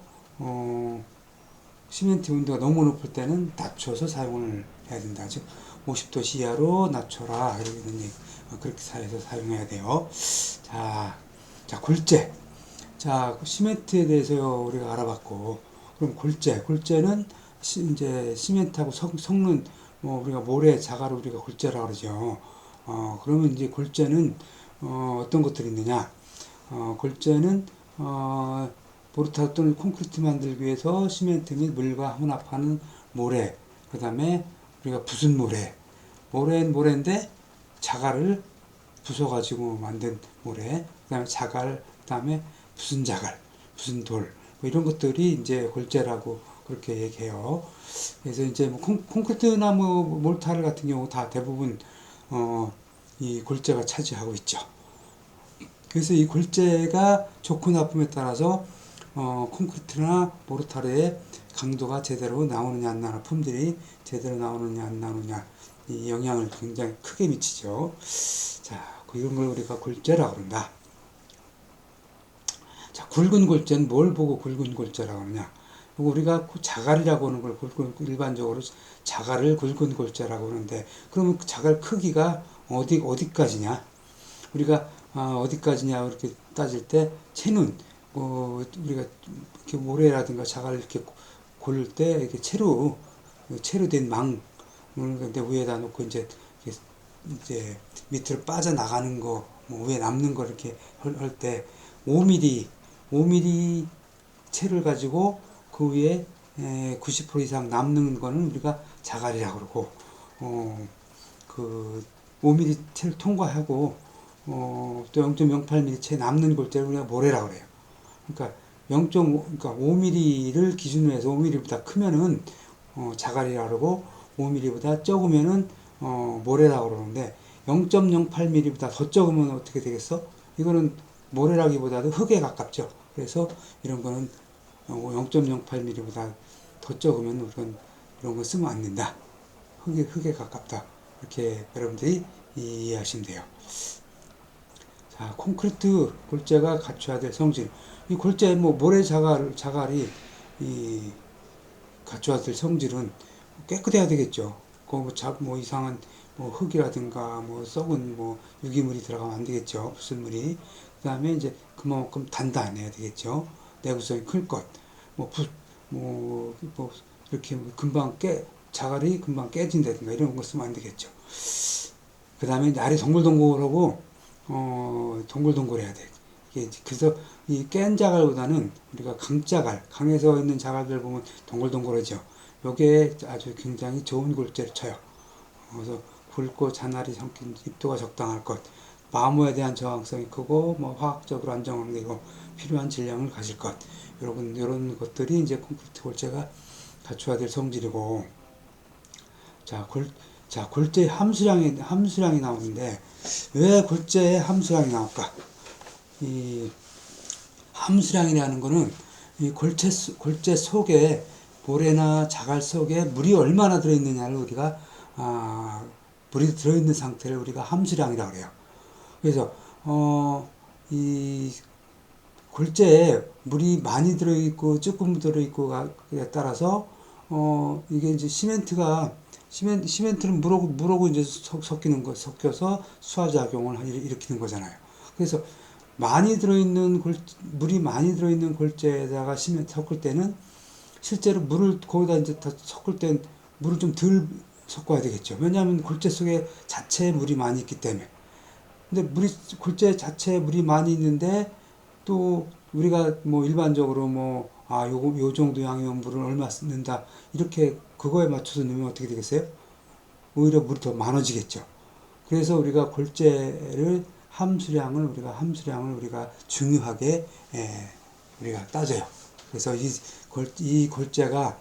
A: 시멘트 온도가 너무 높을 때는 낮춰서 사용을 해야 된다. 즉 50도 이하로 낮춰라. 그렇게 해서 사용해야 돼요. 자, 골재. 자, 시멘트에 대해서 우리가 알아봤고, 그럼 골재는 이제 시멘트하고 섞는 우리가 모래 자갈을 우리가 골재라고 그러죠. 그러면 이제 골재는 어떤 것들이 있느냐? 골재는 모르타르 또는 콘크리트 만들기 위해서 시멘트 및 물과 혼합하는 모래, 그 다음에 우리가 부순 모래인데 자갈을 부숴가지고 만든 모래, 그 다음에 그 다음에 부순 돌, 뭐 이런 것들이 이제 골재라고 그렇게 얘기해요. 그래서 이제 뭐 콘크리트나 뭐 몰타르 같은 경우 다 대부분 이 골재가 차지하고 있죠. 그래서 이 골재가 좋고 나쁨에 따라서 콘크리트나 모르타르의 강도가 제대로 나오느냐 안 나오느냐, 품질이 제대로 나오느냐 안 나오느냐, 이 영향을 굉장히 크게 미치죠. 자, 이런 걸 우리가 골재라고 그런다. 자, 굵은 골재는 뭘 보고 굵은 골재라고 하느냐? 우리가 자갈이라고 하는 걸 일반적으로 자갈을 굵은 골재라고 하는데, 그러면 자갈 크기가 어디까지냐? 우리가 어디까지냐 이렇게 따질 때 채는 우리가 이렇게 모래라든가 자갈을 이렇게 고를 때 이렇게 채로 된 망을 근데 위에다 놓고 이제 밑으로 빠져나가는 거, 뭐 위에 남는 거 이렇게 할 때 5mm 채를 가지고 그 위에 90% 이상 남는 거는 우리가 자갈이라고 그러고 그 5mm 채를 통과하고 또 0.08mm 채 남는 골재를 우리가 모래라고 그래요. 그러니까 5mm를 기준으로 해서 5mm보다 크면은 자갈이라고 그러고 5mm보다 적으면은 모래라고 그러는데 0.08mm보다 더 적으면 어떻게 되겠어? 이거는 모래라기보다도 흙에 가깝죠. 그래서 이런 거는 0.08mm보다 더 적으면 우리는 이런 거 쓰면 안 된다. 흙에 가깝다. 이렇게 여러분들이 이해하시면 돼요. 자, 콘크리트 골재가 갖춰야 될 성질. 이 골재, 모래 자갈이 갖춰야 될 성질은 깨끗해야 되겠죠. 이상한 흙이라든가 썩은 유기물이 들어가면 안 되겠죠. 불순물이. 그 다음에 이제 그만큼 단단해야 되겠죠. 내구성이 클 것. 이렇게 자갈이 금방 깨진다든가 이런 거 쓰면 안 되겠죠. 그 다음에 알이 동글동글하고 동글동글해야 돼. 그래서 이 깬 자갈보다는 우리가 강에서 있는 자갈들 보면 동글동글하죠. 요게 아주 굉장히 좋은 골재를 쳐요. 그래서 굵고 잔알이 섞인 입도가 적당할 것, 마모에 대한 저항성이 크고 화학적으로 안정되고 필요한 질량을 가질 것, 이런 것들이 이제 콘크리트 골재가 갖춰야 될 성질이고, 골재의 함수량이 나오는데 왜 골재의 함수량이 나올까? 이 함수량이라는 거는 이 골재 속에 모래나 자갈 속에 물이 얼마나 들어있느냐를 우리가 물이 들어있는 상태를 우리가 함수량이라고 그래요. 그래서 이 골재에 물이 많이 들어있고 조금 들어있고에 따라서 이게 이제 시멘트는 물하고 이제 섞여서 수화작용을 일으키는 거잖아요. 그래서 물이 많이 들어있는 골재에다가 시멘트 섞을 때는 실제로 물을 거기다 이제 다 섞을 땐 물을 좀 덜 섞어야 되겠죠. 왜냐하면 골재 속에 자체에 물이 많이 있기 때문에. 근데 골재 자체에 물이 많이 있는데 또 우리가 뭐 일반적으로 요 정도 양이면 물을 얼마 넣는다. 이렇게 그거에 맞춰서 넣으면 어떻게 되겠어요? 오히려 물이 더 많아지겠죠. 그래서 우리가 함수량을 우리가 중요하게 우리가 따져요. 그래서 이 골재가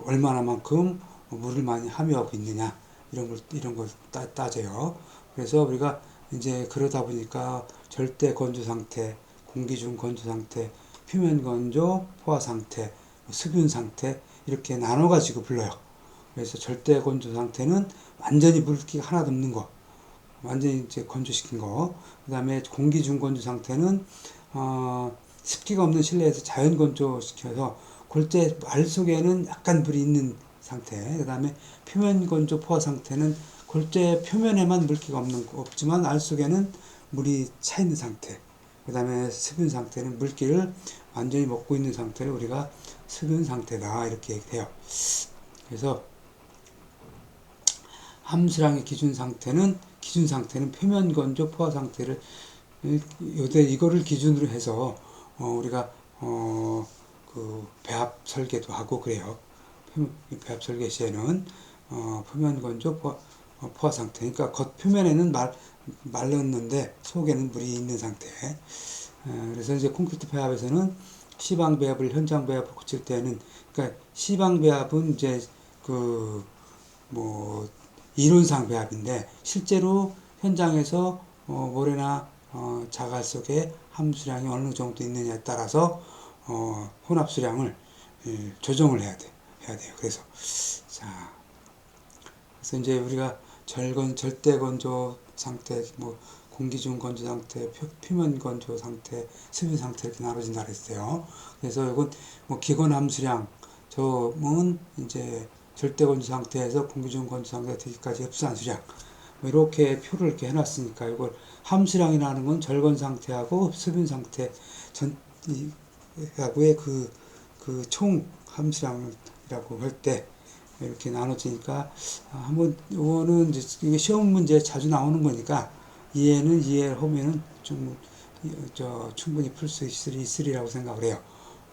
A: 얼마나만큼 물을 많이 함유하고 있느냐 이런 걸 따져요. 그래서 우리가 이제 그러다 보니까 절대 건조 상태, 공기 중 건조 상태, 표면 건조, 포화 상태, 수분 상태 이렇게 나눠 가지고 불러요. 그래서 절대 건조 상태는 완전히 물기가 하나도 없는 거, 완전히 이제 건조시킨 거. 그 다음에 공기 중 건조 상태는 습기가 없는 실내에서 자연 건조시켜서 골재 알 속에는 약간 물이 있는 상태. 그 다음에 표면 건조 포화 상태는 골재 표면에만 물기가 없지만 알 속에는 물이 차 있는 상태. 그 다음에 수분 상태는 물기를 완전히 먹고 있는 상태를 우리가 수분 상태다 이렇게 돼요. 그래서 함수량의 기준 상태는 표면 건조 포화 상태를 이거를 기준으로 해서 우리가 그 배합 설계도 하고 그래요. 배합 설계 시에는 표면 건조 포화 상태. 그러니까 겉 표면에는 말랐는데 속에는 물이 있는 상태. 그래서 이제 콘크리트 배합에서는 시방 배합을 현장 배합을 고칠 때는 그러니까 시방 배합은 이제 이론상 배합인데 실제로 현장에서 모래나 자갈 속에 함수량이 어느 정도 있느냐에 따라서 혼합수량을 조정을 해야 돼요. 그래서 이제 우리가 절대 건조 상태, 공기 중 건조 상태, 표면 건조 상태, 수분 상태 이렇게 나눠진다 그랬어요. 그래서 이건 기본 함수량, 저는 이제 절대 건조 상태에서 공기 중 건조 상태가 되기까지 흡수한 수량. 이렇게 표를 이렇게 해놨으니까 이걸 함수량이라는 건 절건 상태하고 수분 상태 하고의 그 총 함수량이라고 할 때 이렇게 나눠지니까 한번 이거는 이제 시험 문제에 자주 나오는 거니까 이해하면은 좀 충분히 풀 수 있으리라고 생각을 해요.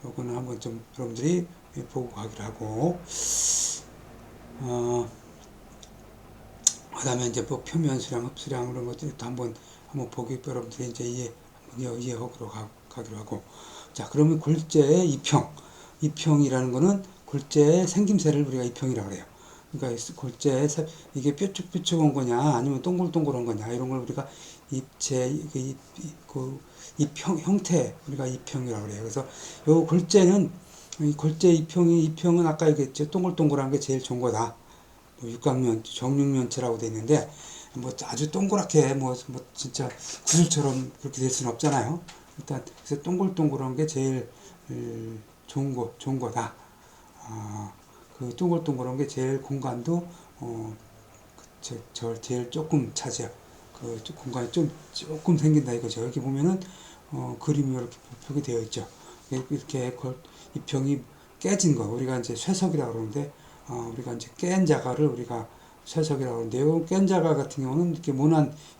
A: 이거는 한번 좀 여러분들이 보고 가기로 하고 그 다음에 이제 표면 수량, 흡수량 그런 것들도 한번 보기 여러분들이 이제 이해하기로 가기로 하고. 자, 그러면 골재의 이평이라는 거는 골재의 생김새를 우리가 이평이라고 그래요. 그러니까 골재에 이게 뾰족뾰족한 거냐 아니면 동글동글한 거냐 이런 걸 우리가 이평 형태 우리가 이평이라고 그래요. 그래서 요 골재 이평은 아까 얘기했죠. 동글동글한 게 제일 좋은 거다. 정육면체라고 돼 있는데 아주 동그랗게 진짜 구슬처럼 그렇게 될 수는 없잖아요. 일단 그래서 동글동글한 게 제일 좋은 거다. 그 동글동글한 게 제일 공간도 제일 조금 차지해요. 그 공간이 조금 생긴다 이거죠. 여기 보면은 그림이 이렇게 표기되어 있죠. 이렇게 이평이 깨진 거 우리가 이제 쇠석이라고 그러는데 우리가 이제 깬 자갈을 우리가 쇠석이라고 하는데요. 깬 자갈 같은 경우는 이렇게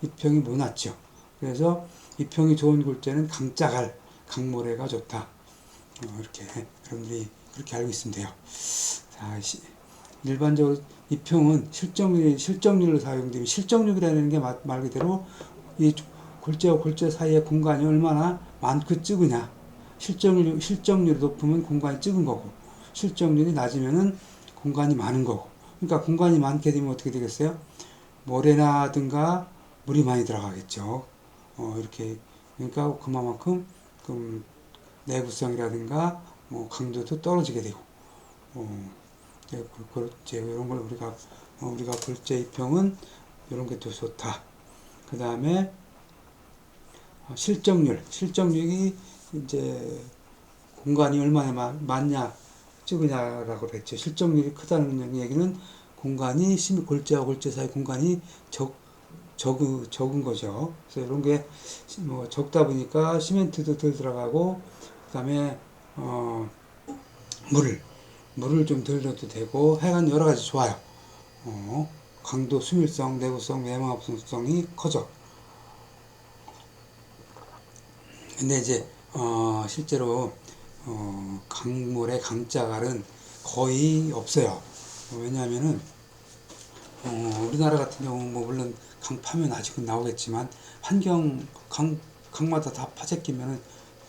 A: 이평이 모났죠. 그래서 이평이 좋은 골재는 강모래가 좋다. 이렇게 여러분들이 그렇게 알고 있으면 돼요. 자, 일반적으로 이평은 실정률로 사용되면 실정률이라는 게 말 그대로 이 골재와 골재 사이의 공간이 얼마나 많고 적으냐. 실정률이 높으면 공간이 적은 거고 실정률이 낮으면은 공간이 많은 거고. 그러니까 공간이 많게 되면 어떻게 되겠어요? 모래나든가 물이 많이 들어가겠죠. 이렇게 그러니까 그만큼 내구성이라든가 뭐 강도도 떨어지게 되고, 이제 이런 걸 우리가 골재 입형은 이런 게 또 좋다. 그 다음에 실적률이 이제 공간이 얼마나 많냐 적으냐라고 그랬죠. 실적률이 크다는 얘기는 공간이 골재와 골재 사이 공간이 적은 거죠. 그래서 이런 게 뭐 적다 보니까 시멘트도 덜 들어가고, 그다음에 물을 좀 덜 넣어도 되고, 하여간 여러 가지 좋아요. 강도, 수밀성, 내구성, 내막성이 커져. 근데 이제 실제로 강물의 강자갈은 거의 없어요. 왜냐하면은 우리나라 같은 경우 뭐 물론 강 파면 아직은 나오겠지만 강마다 다 파재끼면은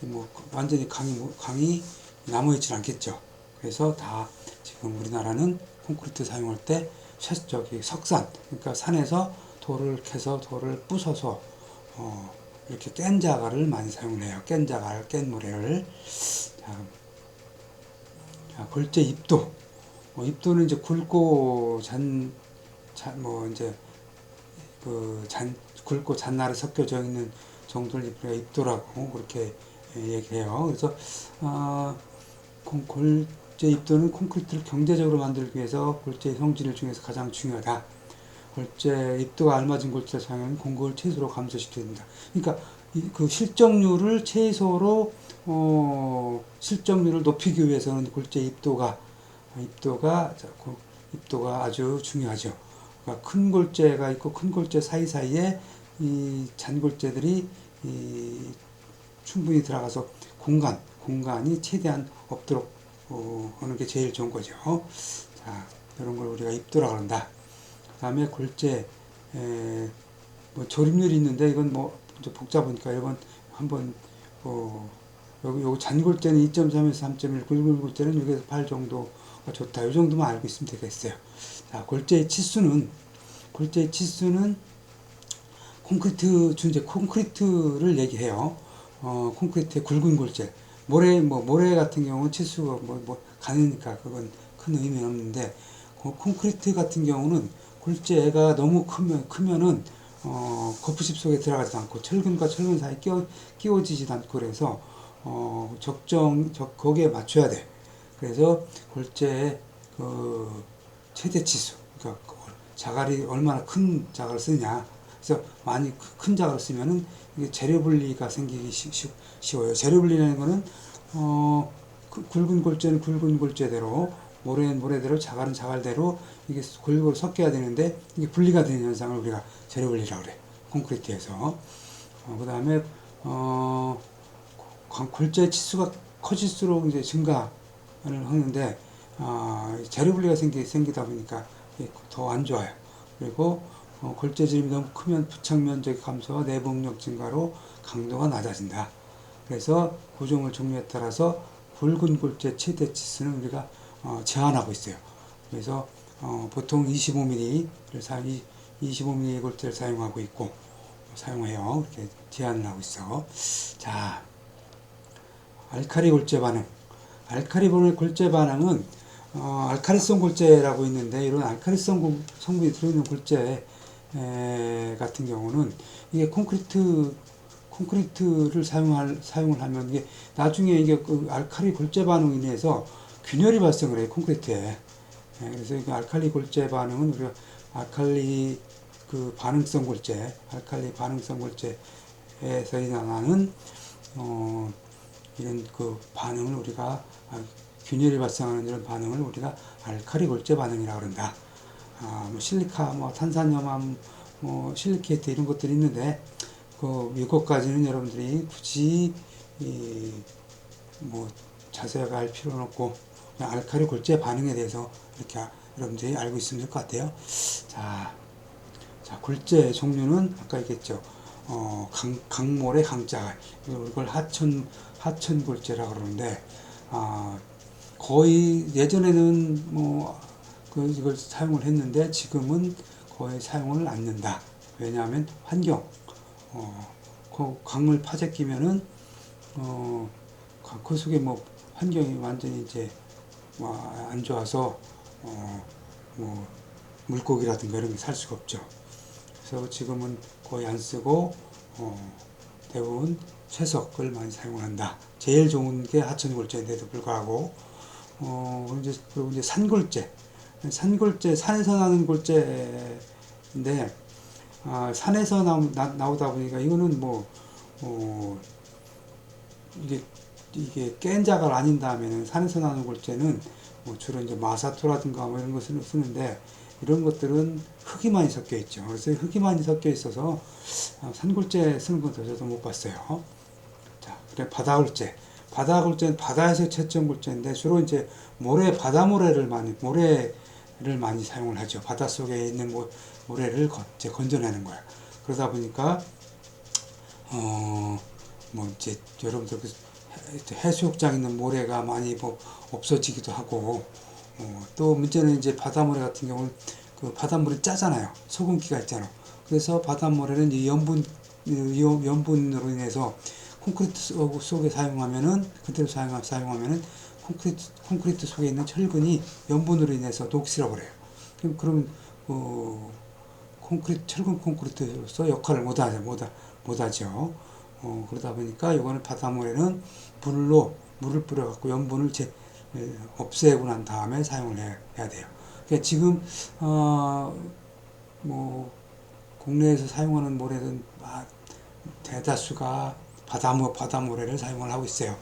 A: 뭐 완전히 강이 남아있질 않겠죠. 그래서 다 지금 우리나라는 콘크리트 사용할 때 석산, 그러니까 산에서 돌을 캐서 돌을 부숴서 이렇게 깬 자갈을 많이 사용을 해요. 깬 자갈, 깬 모래를. 자, 골재 입도. 입도는 이제 굵고 뭐 이제 굵고 잔날이 섞여져 있는 정도를 우리가 입도라고 그렇게 얘기해요. 그래서 골재 입도는 콘크리트를 경제적으로 만들기 위해서 골재의 성질 중에서 가장 중요하다. 골재 입도가 알맞은 골재를 사용하면 공급을 최소로 감소시켜야 된다. 그러니까 그 실적률을 최소로 실적률을 높이기 위해서는 골재 입도가 아주 중요하죠. 그러니까 큰 골재가 있고 큰 골재 사이사이에 이 잔골재들이 충분히 들어가서 공간이 최대한 없도록 하는 게 제일 좋은 거죠. 자, 이런 걸 우리가 입도라 그런다. 그 다음에 골재, 뭐 조립률이 있는데 이건 뭐 복잡하니까 이건 한번 요거 잔골재는 2.3에서 3.1, 굵은 골재는 6에서 8 정도가 좋다. 이 정도만 알고 있으면 되겠어요. 자, 골재의 치수는 콘크리트를 얘기해요. 콘크리트의 굵은 골재. 모래 같은 경우는 치수가 가느니까 그건 큰 의미는 없는데, 콘크리트 같은 경우는 골재가 너무 크면은, 거푸집 속에 들어가지 않고, 철근과 철근 사이 끼워지지도 않고, 그래서, 거기에 맞춰야 돼. 그래서 골재의 최대 치수, 그러니까 자갈이 얼마나 큰 자갈을 쓰냐. 그래서 많이 큰 자갈을 쓰면은 이게 재료 분리가 생기기 쉬워요. 재료 분리라는 거는 굵은 골재는 굵은 골재대로, 모래는 모래대로, 자갈은 자갈대로 이게 골고루 섞여야 되는데 이게 분리가 되는 현상을 우리가 재료 분리라고 그래. 콘크리트에서. 그 다음에 골재 치수가 커질수록 이제 증가를 하는데 재료 분리가 생기다 보니까 더 안 좋아요. 그리고 골재질이 너무 크면 부착 면적이 감소와 내부 응력 증가로 강도가 낮아진다. 그래서 구조물 종류에 따라서 굵은 골재 최대 치수는 우리가 제한하고 있어요. 그래서 보통 25mm를 25mm 골재를 사용해요. 이렇게 제한을 하고 있어. 자, 알카리 골재 반응. 알카리 골재 반응은 알카리성 골재라고 있는데, 이런 알카리성 성분이 들어있는 골재 같은 경우는 이게 콘크리트를 사용을 하면 이게 나중에 이게 그 알카리 골재 반응으로 인해서 균열이 발생을 해요, 콘크리트에. 그래서 이 알칼리 골재 반응은 우리가 알칼리 반응성 골재에서 일어나는 이런 반응을 우리가 균열이 발생하는 이런 반응을 우리가 알칼리 골재 반응이라고 그런다. 뭐 실리카, 뭐 탄산염암, 뭐 실리케이트 이런 것들이 있는데 이것까지는 여러분들이 굳이 뭐 자세하게 할 필요는 없고, 그냥 알칼리 골재 반응에 대해서 이렇게 여러분들이 알고 있으면 될 것 같아요. 자, 골재 종류는 아까 얘기했죠. 강모래, 강자갈. 이걸 하천 골재라고 그러는데, 거의 예전에는 이걸 사용을 했는데 지금은 거의 사용을 않는다. 왜냐하면 강을 파재 끼면은 그 속에 뭐 환경이 완전히 이제 안 좋아서 뭐 물고기라든가 이런 게 살 수가 없죠. 그래서 지금은 거의 안 쓰고 대부분 쇠석을 많이 사용한다. 제일 좋은 게 하천골재인데도 불구하고 그리고 이제 산골재, 산에서 나는 골재인데 산에서 나오다 보니까 이거는 이게 깬 자갈 아닌 다음에는 산에서 나는 골재는 주로 이제 마사토라든가 뭐 이런 것을 쓰는데 이런 것들은 흙이 많이 섞여 있죠. 그래서 흙이 많이 섞여 있어서 산골재 쓰는 건 저도 못 봤어요. 자, 그래 바다골재는 바다에서 채점 골재인데 주로 이제 바다모래를 많이 사용을 하죠. 바닷속에 있는 모래를 이제 건져내는 거야. 그러다 보니까 이제 여러분들 해수욕장 있는 모래가 많이 없어지기도 하고 또 문제는 이제 바다모래 같은 경우는 그 바닷물이 짜잖아요. 소금기가 있잖아. 그래서 바닷모래는 이 염분으로 인해서 콘크리트 속에 사용하면은 그대로 사용하면은 콘크리트 속에 있는 철근이 염분으로 인해서 녹슬어 버려요. 그럼 철근 콘크리트로서 역할을 못하죠. 그러다 보니까 이거는 바닷물에는 물을 뿌려갖고 염분을 없애고 난 다음에 사용을 해야 돼요. 그러니까 지금 국내에서 사용하는 모래는 대다수가 바닷모래를 사용을 하고 있어요.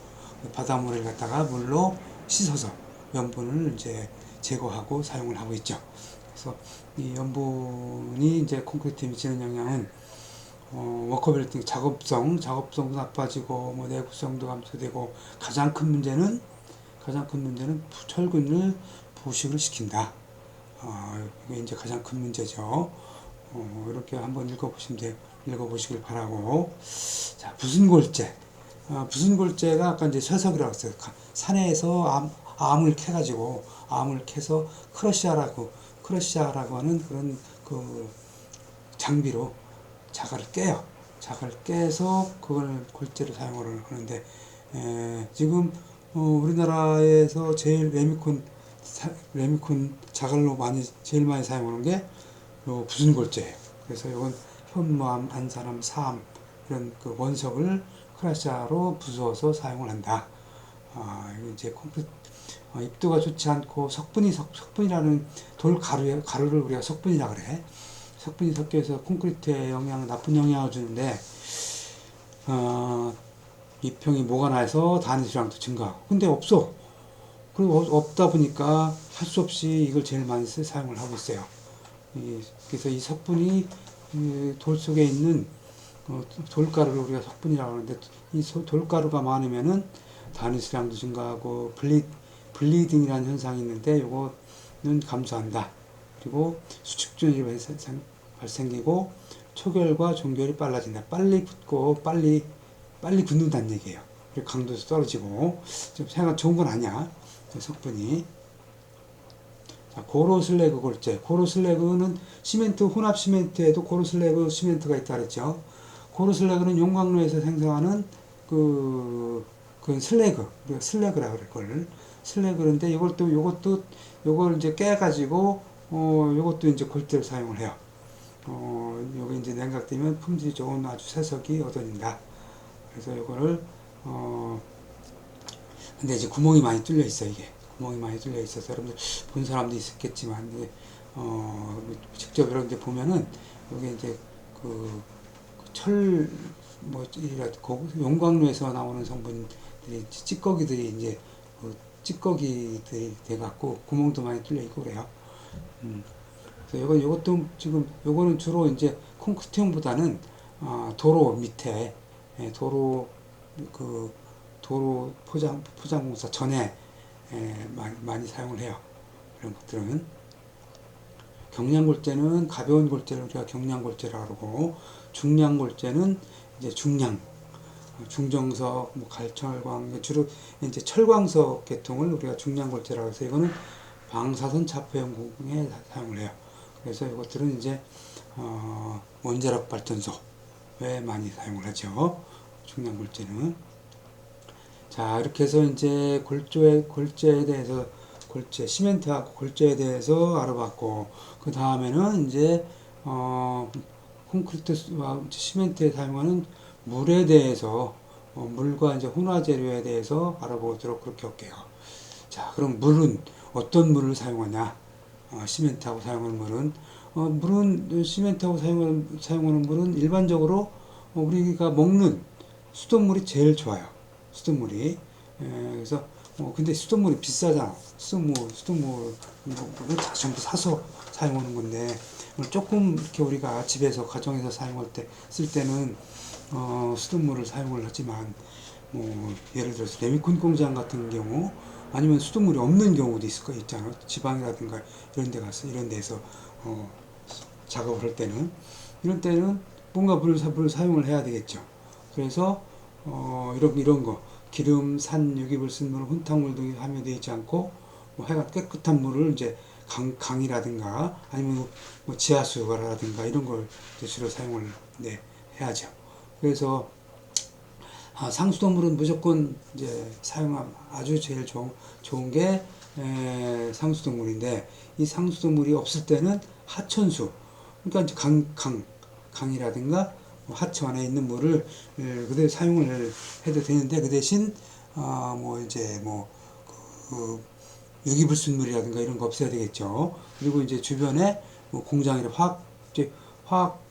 A: 바닷모래를 갖다가 물로 씻어서 염분을 이제 제거하고 사용을 하고 있죠. 그래서 이 염분이 이제 콘크리트에 미치는 영향은 워커빌딩 작업성도 나빠지고 내구성도 감소되고 가장 큰 문제는 철근을 부식을 시킨다. 이게 이제 가장 큰 문제죠. 이렇게 한번 읽어보시길 바라고. 자, 부순골재. 부순골재가 아까 이제 쇠석이라고 했어요. 산에서 암을 캐서 크러시아라고 하는 그런 그 장비로 자갈을 깨요. 자갈을 깨서 그걸 골재로 사용을 하는데 지금 우리나라에서 제일 레미콘 자갈로 제일 많이 사용하는 게 부순골재예요. 그래서 이건 현무암, 안산암, 사암 이런 그 원석을 크러시아로 부수어서 사용을 한다. 이제 콘크리트 입도가 좋지 않고 석분이라는 돌 가루를 우리가 석분이라 그래. 석분이 섞여서 콘크리트에 나쁜 영향을 주는데 입형이 뭐가 나서 단위 수량도 증가하고. 근데 없어. 그리고 없다 보니까 할 수 없이 이걸 제일 많이 사용을 하고 있어요. 그래서 이 석분이 돌 속에 있는 돌가루를 우리가 석분이라고 하는데 이 돌가루가 많으면은 단위 수량도 증가하고 블리딩이라는 현상이 있는데 이거는 감소한다. 그리고 수축전이 발생기고 초결과 종결이 빨라진다. 빨리 굳고 빨리 굳는다는 얘기예요. 그리고 강도도 떨어지고 좀 생각 좋은 건 아니야. 석분이. 자, 고로슬래그 골재. 고로슬래그는 혼합 시멘트에도 고로슬래그 시멘트가 있다 그랬죠. 고로슬래그는 용광로에서 생성하는 그 슬래그, 우리가 슬래그라고 그럴 슬래그인데 요걸 이제 깨가지고 요것도 이제 골재를 사용을 해요. 요게 이제 냉각되면 품질이 좋은 아주 새석이 얻어진다. 그래서 요거를 근데 이제 구멍이 많이 뚫려 있어. 이게 구멍이 많이 뚫려 있어서 여러분들 본 사람도 있었겠지만 이제 직접 여러분들 보면은 여기 이제 용광로에서 나오는 성분들이 찌꺼기들이 이제 찌꺼기들이 돼갖고 구멍도 많이 뚫려 있고 그래요. 그래서 요것도 지금 요거는 주로 이제 콘크리트형보다는 도로 밑에 도로 포장공사 전에 많이 사용을 해요. 이런 것들은. 경량골재는 가벼운 골재를 우리가 경량골재라고 그러고, 중량골재는 이제 중정석, 갈철광, 주로 이제 철광석 계통을 우리가 중량골재라고 해서 이거는 방사선 차폐연공에 사용을 해요. 그래서 이것들은 이제 원자력 발전소 많이 사용을 하죠. 중량골재는. 자, 이렇게 해서 이제 골재에 대해서, 시멘트하고 골재에 대해서 알아봤고, 그 다음에는 이제, 콘크리트와 시멘트에 사용하는 물에 대해서, 물과 이제 혼화 재료에 대해서 알아보도록 그렇게 할게요. 자, 그럼 물은 어떤 물을 사용하냐? 시멘트하고 사용하는 물은, 시멘트하고 사용하는 물은 일반적으로 우리가 먹는 수돗물이 제일 좋아요. 수돗물이. 그래서, 근데 수돗물이 비싸잖아. 수돗물, 다 전부 사서 사용하는 건데, 조금 이렇게 우리가 집에서, 가정에서 사용할 때, 쓸 때는, 수돗물을 사용을 하지만, 예를 들어서 레미콘 공장 같은 경우, 아니면 수돗물이 없는 경우도 있잖아. 지방이라든가 이런 데서, 어, 작업을 할 때는. 이런 때는 뭔가 물을 사용을 해야 되겠죠. 그래서, 이런 거. 기름, 산, 유기불순물, 혼탕물 등이 함유되어 있지 않고, 하여간 깨끗한 물을 이제 강이라든가, 아니면 뭐 지하수라든가 이런 걸 주로 사용을, 해야죠. 그래서, 상수도물은 무조건 이제 사용하면 아주 제일 좋은 게 상수도물인데, 이 상수도물이 없을 때는 하천수, 그러니까 이제 강이라든가 하천 안에 있는 물을 그대로 사용을 해도 되는데, 그 대신 그 유기불순물이라든가 이런 거 없애야 되겠죠. 그리고 이제 주변에 뭐 공장이나 화학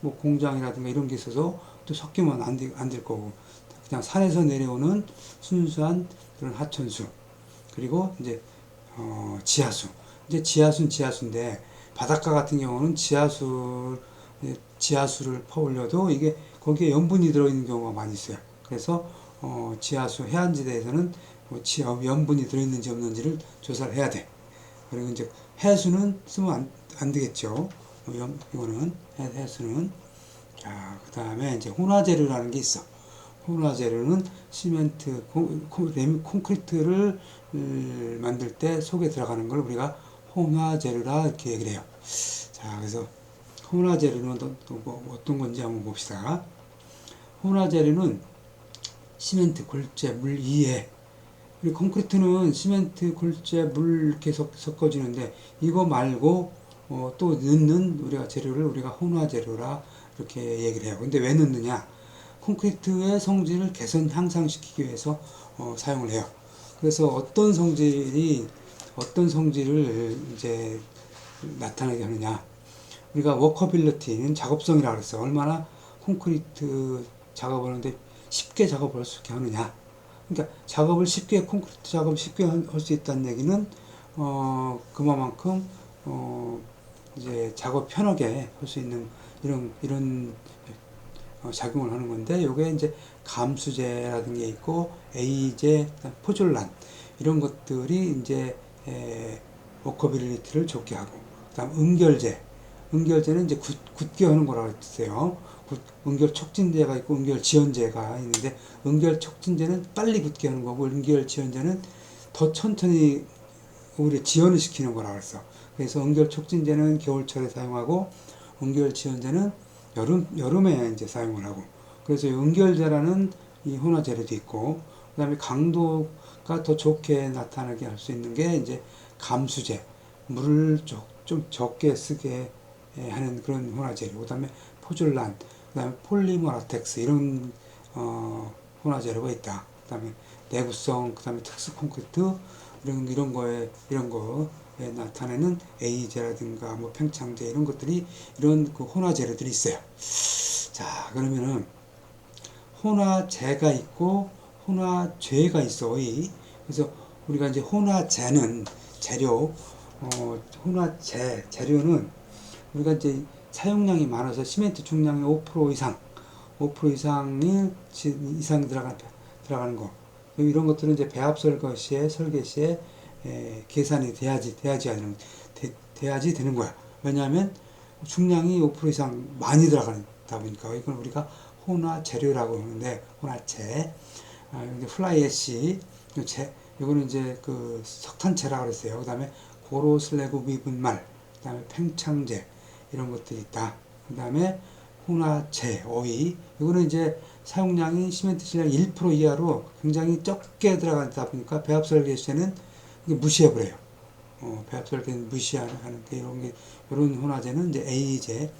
A: 뭐 공장이라든가 이런 게 있어서 또 섞이면 안 될 거고, 그냥 산에서 내려오는 순수한 그런 하천수, 그리고 이제 지하수. 이제 지하수인데, 바닷가 같은 경우는 지하수를 퍼올려도 이게 거기에 염분이 들어있는 경우가 많이 있어요. 그래서 지하수 해안지대에서는 염분이 들어있는지 없는지를 조사를 해야 돼. 그리고 이제 해수는 쓰면 안 되겠죠. 이거는 해수는. 자, 그 다음에 이제 혼화재료라는 게 있어. 혼화재료는 시멘트, 콘크리트를 만들 때 속에 들어가는 걸 우리가 혼화재료라 이렇게 얘기를 해요. 자, 그래서 혼화재료는 또 어떤 건지 한번 봅시다. 혼화재료는 시멘트, 골재, 물 이외에, 그리고 콘크리트는 시멘트, 골재, 물 이렇게 섞어지는데, 이거 말고 또 넣는 우리가 재료를 우리가 혼화재료라 이렇게 얘기를 해요. 근데 왜 넣느냐? 콘크리트의 성질을 향상시키기 위해서 사용을 해요. 그래서 어떤 성질을 이제 나타나게 하느냐? 우리가 워커빌리티는 작업성이라고 그랬어. 얼마나 콘크리트 작업을 하는데 쉽게 작업을 할 수 있게 하느냐. 그러니까 콘크리트 작업을 쉽게 할 수 있다는 얘기는, 그만큼, 이제 작업 편하게 할 수 있는 이런 작용을 하는 건데, 요게 이제 감수제라는 게 있고, A제, 포졸란, 이런 것들이 이제, 워커빌리티를 좋게 하고, 그 다음 은결제는 이제 굳게 하는 거라고 했어요. 은결 촉진제가 있고 은결 지연제가 있는데, 은결 촉진제는 빨리 굳게 하는 거고, 은결 지연제는 더 천천히 우리 지연을 시키는 거라고 했어. 그래서 은결 촉진제는 겨울철에 사용하고, 은결 지연제는 여름에 이제 사용을 하고, 그래서 은결제라는 이 혼화재료도 있고, 그 다음에 강도가 더 좋게 나타나게 할 수 있는 게 이제 감수제, 물을 좀 적게 쓰게 하는 그런 혼화재료, 그 다음에 포졸란, 그 다음에 폴리머라텍스, 이런 혼화재료가 있다. 그 다음에 내구성, 그 다음에 특수 콘크리트, 이런 거에 나타내는 A제라든가 뭐 팽창제, 이런 것들이, 이런 그 혼화재료들이 있어요. 자, 그러면은 혼화재가 있고 혼화죄가 있어. 그래서 우리가 이제 혼화재는 재료는 우리가 이제 사용량이 많아서 시멘트 중량의 5% 이상 들어가는 거. 이런 것들은 이제 배합 설계 시에 계산이 돼야지 되는 거야. 왜냐하면 중량이 5% 이상 많이 들어가다 보니까. 이건 우리가 혼화 재료라고 하는데, 혼화재. 이제 플라이애쉬, 이거는 이제 그 석탄재라고 그랬어요. 그 다음에 고로 슬래그 미분말, 그 다음에 팽창제, 이런 것들이 있다. 그 다음에 혼화재, 어휘. 이거는 이제 사용량이 시멘트 질량 1% 이하로 굉장히 적게 들어가다 보니까 배합 설계 시에는 이게 무시해버려요. 배합 설계는 무시하는 게 이런 혼화재는 이제 A재,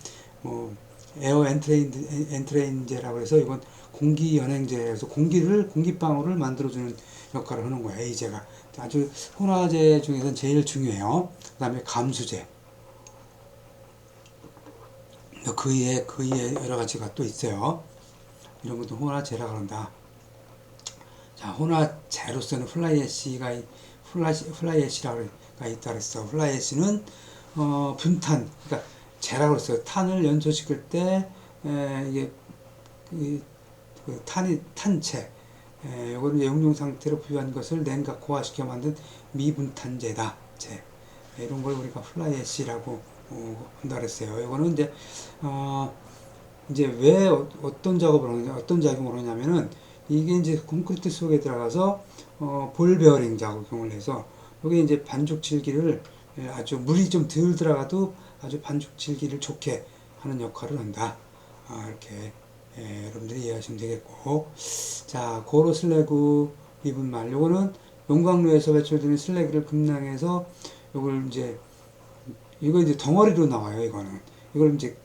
A: 뭐 에어 엔트레인제라고 해서 이건 공기 연행제에서 공기방울을 만들어주는 역할을 하는 거예요. A재가 아주 혼화재 중에서는 제일 중요해요. 그다음에 감수재. 그 위에 여러 가지가 또 있어요. 이런 것도 혼화재라고 한다. 자, 혼화재로서는 플라이애쉬가 있다 그랬어. 플라이애쉬는 분탄, 그러니까 재라고 그랬어요. 탄을 연소시킬 때 이게 탄체, 이거는 용융 상태로 부유한 것을 냉각호화시켜 만든 미분탄재다. 이런 걸 우리가 플라이애쉬라고 한다 그랬어요. 이거는 이제 왜 어떤 작업을 하느냐, 어떤 작용을 하냐면은 이게 이제 콘크리트 속에 들어가서 볼 베어링 작용을 해서 여기 이제 반죽 질기를 아주 물이 좀 덜 들어가도 아주 반죽 질기를 좋게 하는 역할을 한다. 이렇게 여러분들이 이해하시면 되겠고, 자, 고로 슬래그 미분말, 요거는 용광로에서 배출되는 슬래그를 급량해서 요걸 이거 이제 덩어리로 나와요. 이걸 이제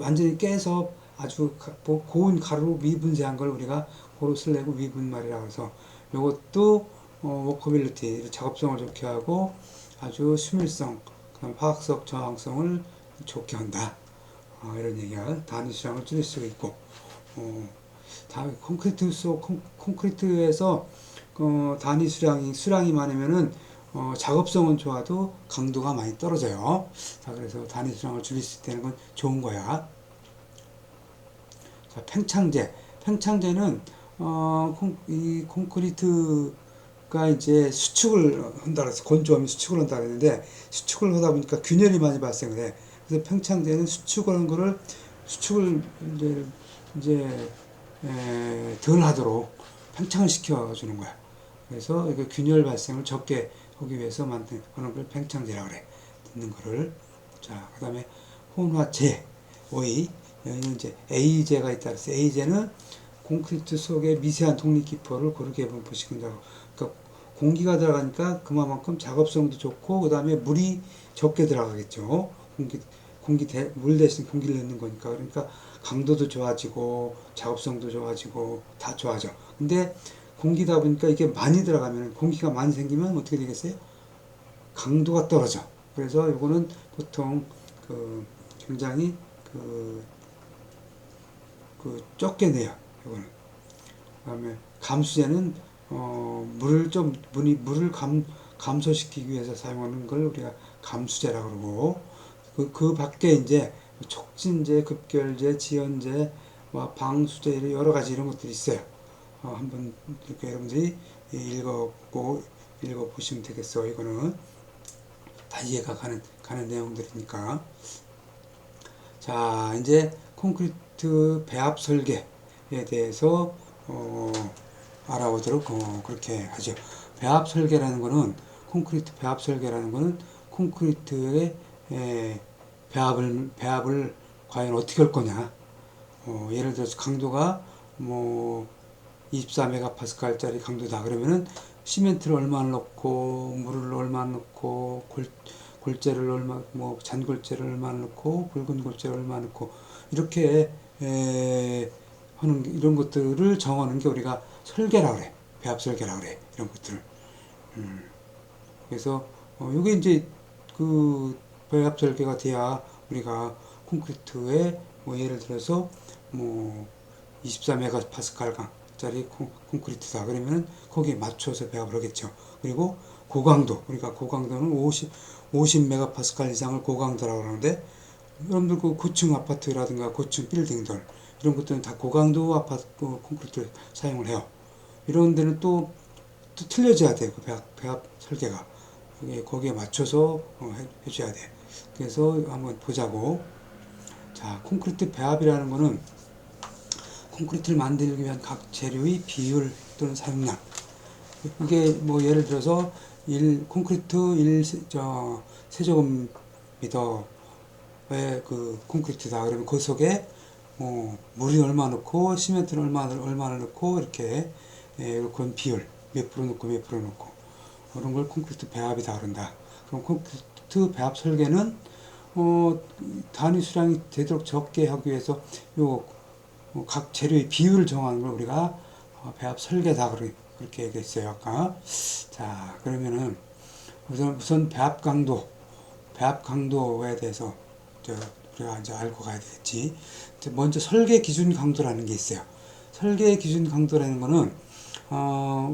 A: 완전히 깨서 아주 고운 가루로 미분쇄한 걸 우리가 고로 슬래그 미분말이라고 해서 요것도 워커빌리티, 작업성을 좋게 하고 아주 수밀성, 그다음 화학적 저항성을 좋게 한다. 이런 얘기가 단위 수량을 줄일 수가 있고, 콘크리트에서 단위 수량이 많으면은 작업성은 좋아도 강도가 많이 떨어져요. 자, 그래서 단위 수량을 줄일 수 있다는 건 좋은 거야. 자, 팽창제는 이 콘크리트가 이제 수축을 한다 그래서 건조하면 수축을 한다 그랬는데 수축을 하다 보니까 균열이 많이 발생을 해. 그래서 팽창제는 수축을 하는 거를 수축을 이제 덜 하도록 팽창을 시켜 주는 거야. 그래서 이거 균열 발생을 적게 하기 위해서 만든 그런 걸 팽창제라고 그래. 듣는 거를. 자, 그 다음에 혼화재, 오이. 여기는 이제 A재가 있다 그랬어요. A재는 콘크리트 속에 미세한 독립기포를 고르게 분포시킨다고. 그러니까 공기가 들어가니까 그만큼 작업성도 좋고, 그 다음에 물이 적게 들어가겠죠. 물 대신 공기를 넣는 거니까. 그러니까 강도도 좋아지고, 작업성도 좋아지고, 다 좋아져. 근데 공기다 보니까 이게 많이 들어가면, 공기가 많이 생기면 어떻게 되겠어요? 강도가 떨어져. 그래서 이거는 보통 굉장히 적게 내요. 이거는. 그다음에 감수제는 물을 감소시키기 위해서 사용하는 걸 우리가 감수제라고 그러고, 그 밖에 이제 촉진제, 급결제, 지연제, 방수제 여러 가지 이런 것들이 있어요. 한번 이렇게 여러분들이 읽어보시면 되겠어. 이거는 다 이해가 가는 내용들이니까. 자, 이제 콘크리트 배합 설계에 대해서 알아보도록 그렇게 하죠. 콘크리트 배합 설계라는 거는 콘크리트의 배합을 과연 어떻게 할 거냐. 예를 들어서 강도가 24메가파스칼짜리 강도다 그러면은 시멘트를 얼마나 넣고 물을 얼마나 넣고 골재를 잔골재를 얼마나 넣고 붉은 골재를 얼마나 넣고 이렇게 하는 이런 것들을 정하는 게 우리가 설계라 그래. 배합 설계라 그래. 이런 것들을. 그래서 이게 이제 그 배합 설계가 돼야 우리가 콘크리트에 예를 들어서 24메가파스칼짜리 콘크리트다 그러면은 거기에 맞춰서 배합을 하겠죠. 그리고 우리가 고강도는 50메가파스칼 이상을 고강도라고 하는데, 여러분들 그 고층 아파트라든가 고층 빌딩들 이런 것들은 다 고강도 아파트 콘크리트를 사용을 해요. 이런 데는 또 틀려져야 돼요. 그 배합 설계가 거기에 맞춰서 해줘야 돼. 그래서 한번 보자고. 자, 콘크리트 배합이라는 거는 콘크리트를 만들기 위한 각 재료의 비율 또는 사용량. 이게 예를 들어서 콘크리트 1세제곱미터 그 콘크리트다. 그러면 그 속에 물이 얼마 넣고 시멘트는 얼마를 넣고 이렇게 그런 비율 몇 프로 넣고 몇 프로 넣고 그런 걸 콘크리트 배합이다 그런다. 그럼 콘크리트 배합 설계는 단위 수량이 되도록 적게 하기 위해서 요 각 재료의 비율을 정하는 걸 우리가 배합 설계다 그렇게 얘기했어요 아까. 자 그러면은 우선 배합 강도에 대해서 우리가 이제 알고 가야 되겠지. 먼저 설계 기준 강도라는 게 있어요. 설계 기준 강도라는 거는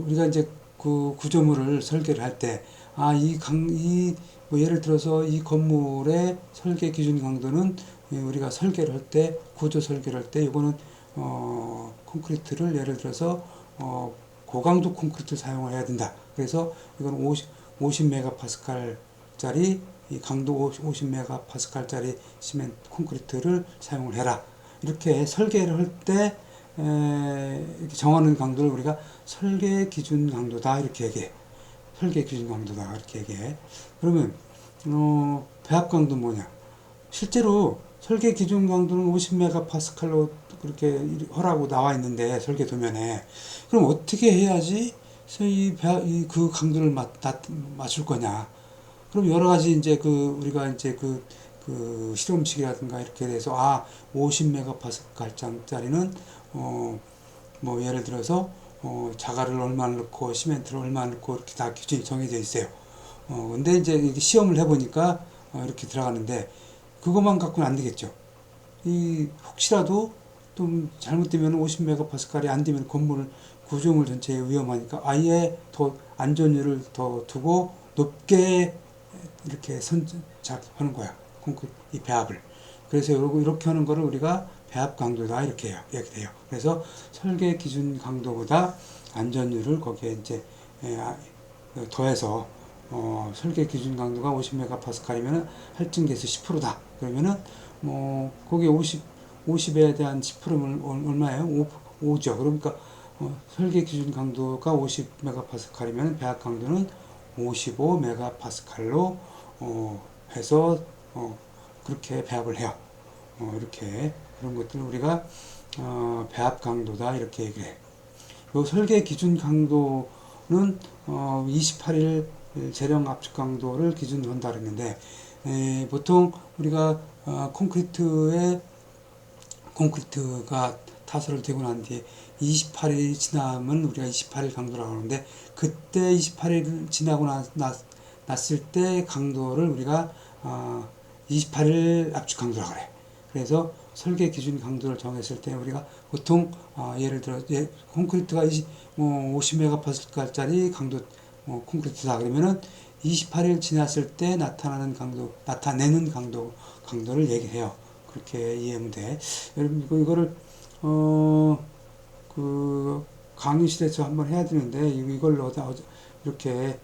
A: 우리가 이제 그 구조물을 설계를 할 때, 뭐 예를 들어서 이 건물의 설계 기준 강도는 우리가 설계를 할 때, 구조 설계를 할 때, 이거는, 콘크리트를 예를 들어서, 고강도 콘크리트를 사용을 해야 된다. 그래서 이건 50메가파스칼짜리, 이 강도 50메가파스칼짜리 시멘트 콘크리트를 사용을 해라. 이렇게 설계를 할 때, 이렇게 정하는 강도를 우리가 설계 기준 강도다 이렇게 얘기해. 설계 기준 강도다 이렇게 얘기해. 그러면 배합 강도 뭐냐? 실제로 설계 기준 강도는 50메가파스칼로 그렇게 허라고 나와 있는데 설계 도면에 그럼 어떻게 해야지 그 강도를 맞출 거냐? 그럼 여러 가지 이제 우리가 이제 그 실험식이라든가 이렇게 돼서 50메가파스칼짜리는 뭐 예를 들어서 자갈을 얼마나 넣고 시멘트를 얼마나 넣고 이렇게 다 규칙이 정해져 있어요. 근데 이제 이렇게 시험을 해보니까 이렇게 들어가는데 그것만 갖고는 안 되겠죠. 혹시라도 좀 잘못되면 50메가파스칼이 안 되면 구조물 전체에 위험하니까 아예 더 안전율을 더 두고 높게 이렇게 하는 거야. 이 배합을. 그래서 이렇게 하는 거를 우리가 배합 강도다 이렇게 돼요. 그래서 설계 기준 강도보다 안전율을 거기에 이제 더해서 설계 기준 강도가 50메가파스칼이면 할증 계수 10%다. 그러면은 거기에 50에 대한 10%면 얼마예요? 5죠. 그러니까 설계 기준 강도가 50메가파스칼이면 배합 강도는 55메가파스칼로 해서 그렇게 배합을 해요. 이렇게 그런 것들을 우리가 배합 강도다 이렇게 얘기해. 요 설계 기준 강도는 28일 재령 압축 강도를 기준으로 한다 그랬는데 보통 우리가 콘크리트가 타설을 되고 난 뒤에 28일이 지나면 우리가 28일 강도라고 하는데 그때 28일 지나고 났을 때 강도를 우리가 28일 압축 강도라고 그래. 그래서 설계 기준 강도를 정했을 때 우리가 보통 예를 들어 콘크리트가 50메가파스칼짜리 강도 콘크리트다 그러면은 28일 지났을 때 나타내는 강도를 얘기해요. 그렇게 이해하면 돼. 여러분 이거를 그 강의실에서 한번 해야 되는데 이걸 이렇게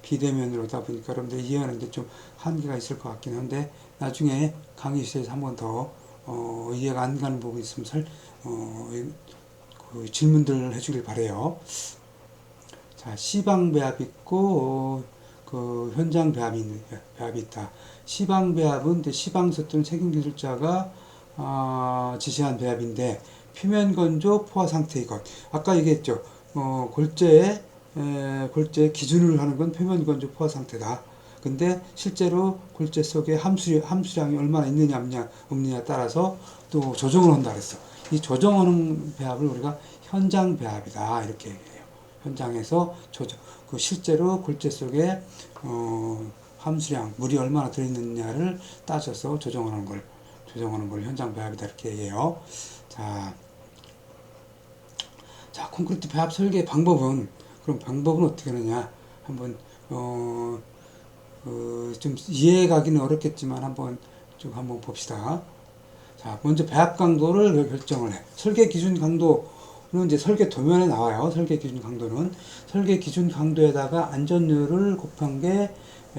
A: 비대면으로 하다 보니까 여러분들 이해하는데 좀 한계가 있을 것 같긴 한데 나중에 강의실에서 한번 더 이해가 안 가는 부분이 있으면 그 질문들을 해주길 바래요. 자, 시방 배합 있고 그 현장 배합이 있다. 시방 배합은 시방서 또는 책임기술자가 지시한 배합인데 표면 건조 포화 상태의 것. 아까 얘기했죠. 골재의 기준을 하는 건 표면 건조 포화 상태다. 근데 실제로 골재 속에 함수량이 얼마나 있느냐 없느냐 따라서 또 조정을 한다 그랬어. 이 조정하는 배합을 우리가 현장 배합이다 이렇게 얘기해요. 현장에서 실제로 골재 속에 함수량 물이 얼마나 들어있느냐를 따져서 조정하는 걸 현장 배합이다 이렇게 얘기해요. 자, 콘크리트 배합 설계 방법은 어떻게 하느냐 한번 좀 이해 가기는 어렵겠지만 한번 봅시다. 자, 먼저 배합 강도를 결정을 해. 설계 기준 강도는 이제 설계 도면에 나와요. 설계 기준 강도에다가 안전율을 곱한 게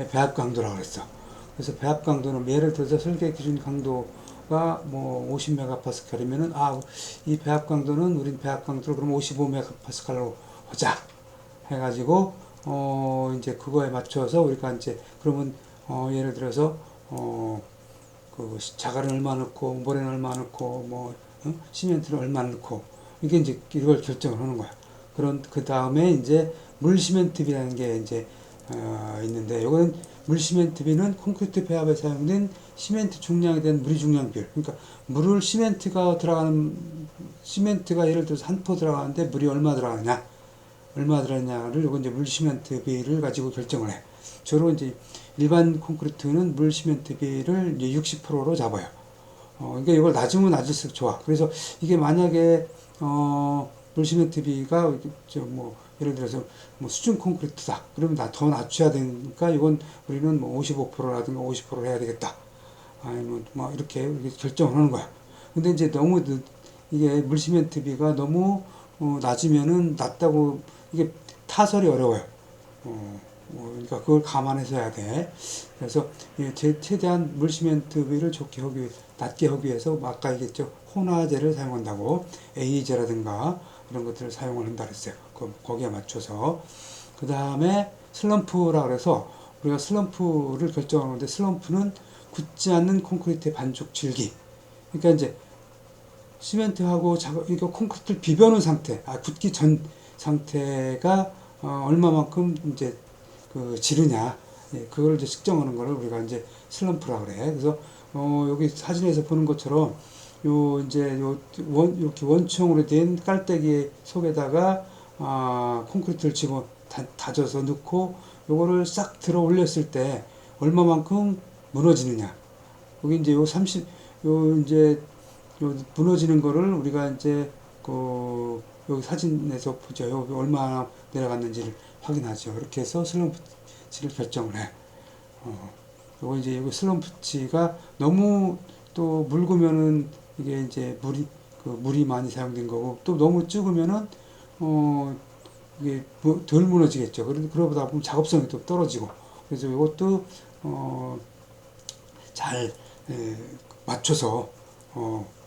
A: 배합 강도라고 그랬어. 그래서 배합 강도는 예를 들어서 설계 기준 강도가 50메가파스칼이면은 이 배합 강도는 우린 배합 강도를 그럼 55메가파스칼로 하자 해가지고 이제 그거에 맞춰서 우리가 이제 그러면 예를 들어서 그 자갈은 얼마 넣고 모래는 얼마 넣고 뭐 시멘트는 얼마 넣고 이게 이제 이걸 결정을 하는 거야. 그런 그 다음에 이제 물 시멘트비라는 게 이제 있는데 이거는 물 시멘트비는 콘크리트 배합에 사용된 시멘트 중량에 대한 무리 중량 비율. 그러니까 물을 시멘트가 예를 들어서 한 포 들어가는데 물이 얼마 들어가느냐, 얼마 들어가냐를 이거 이제 물 시멘트비를 가지고 결정을 해. 주로 이제 일반 콘크리트는 물 시멘트비를 이제 60%로 잡아요. 그러니까 이걸 낮으면 낮을수록 좋아. 그래서 이게 만약에 물시멘트비가 뭐 예를 들어서 뭐 수중 콘크리트다. 그러면 더 낮춰야 되니까 이건 우리는 뭐 55%라든가 50%를 해야 되겠다. 아니면 뭐 이렇게 결정을 하는 거야. 근데 이제 너무 이게 물시멘트비가 너무 낮으면은 낮다고 이게 타설이 어려워요. 그러니까 그걸 감안해서 해야 돼. 그래서 최대한 물시멘트비를 낮게 하기 위해서 아까 얘기했죠. 혼화제를 사용한다고 A제라든가 이런 것들을 사용을 한다 그랬어요. 거기에 맞춰서. 그 다음에 슬럼프라 그래서 우리가 슬럼프를 결정하는데 슬럼프는 굳지 않는 콘크리트의 반죽 질기. 그러니까 이제 시멘트하고 이거 콘크리트를 비벼놓은 상태, 굳기 전 상태가 얼마만큼 이제 지르냐, 그걸 이제 측정하는 거를 우리가 이제 슬럼프라 그래. 그래서 여기 사진에서 보는 것처럼 이렇게 원총으로 된 깔때기 속에다가 콘크리트를 다져서 넣고 요거를 싹 들어 올렸을 때 얼마만큼 무너지느냐. 여기 이제 무너지는 거를 우리가 이제 여기 사진에서 보죠. 여기 얼마나 내려갔는지를 확인하죠. 이렇게 해서 슬럼프치를 결정을 해. 요거 이제 여기 슬럼프치가 너무 또 묽으면은 이게 이제 물이 많이 사용된 거고, 또 너무 적으면은 이게 덜 무너지겠죠. 그러다 보면 작업성이 또 떨어지고, 그래서 이것도 잘 맞춰서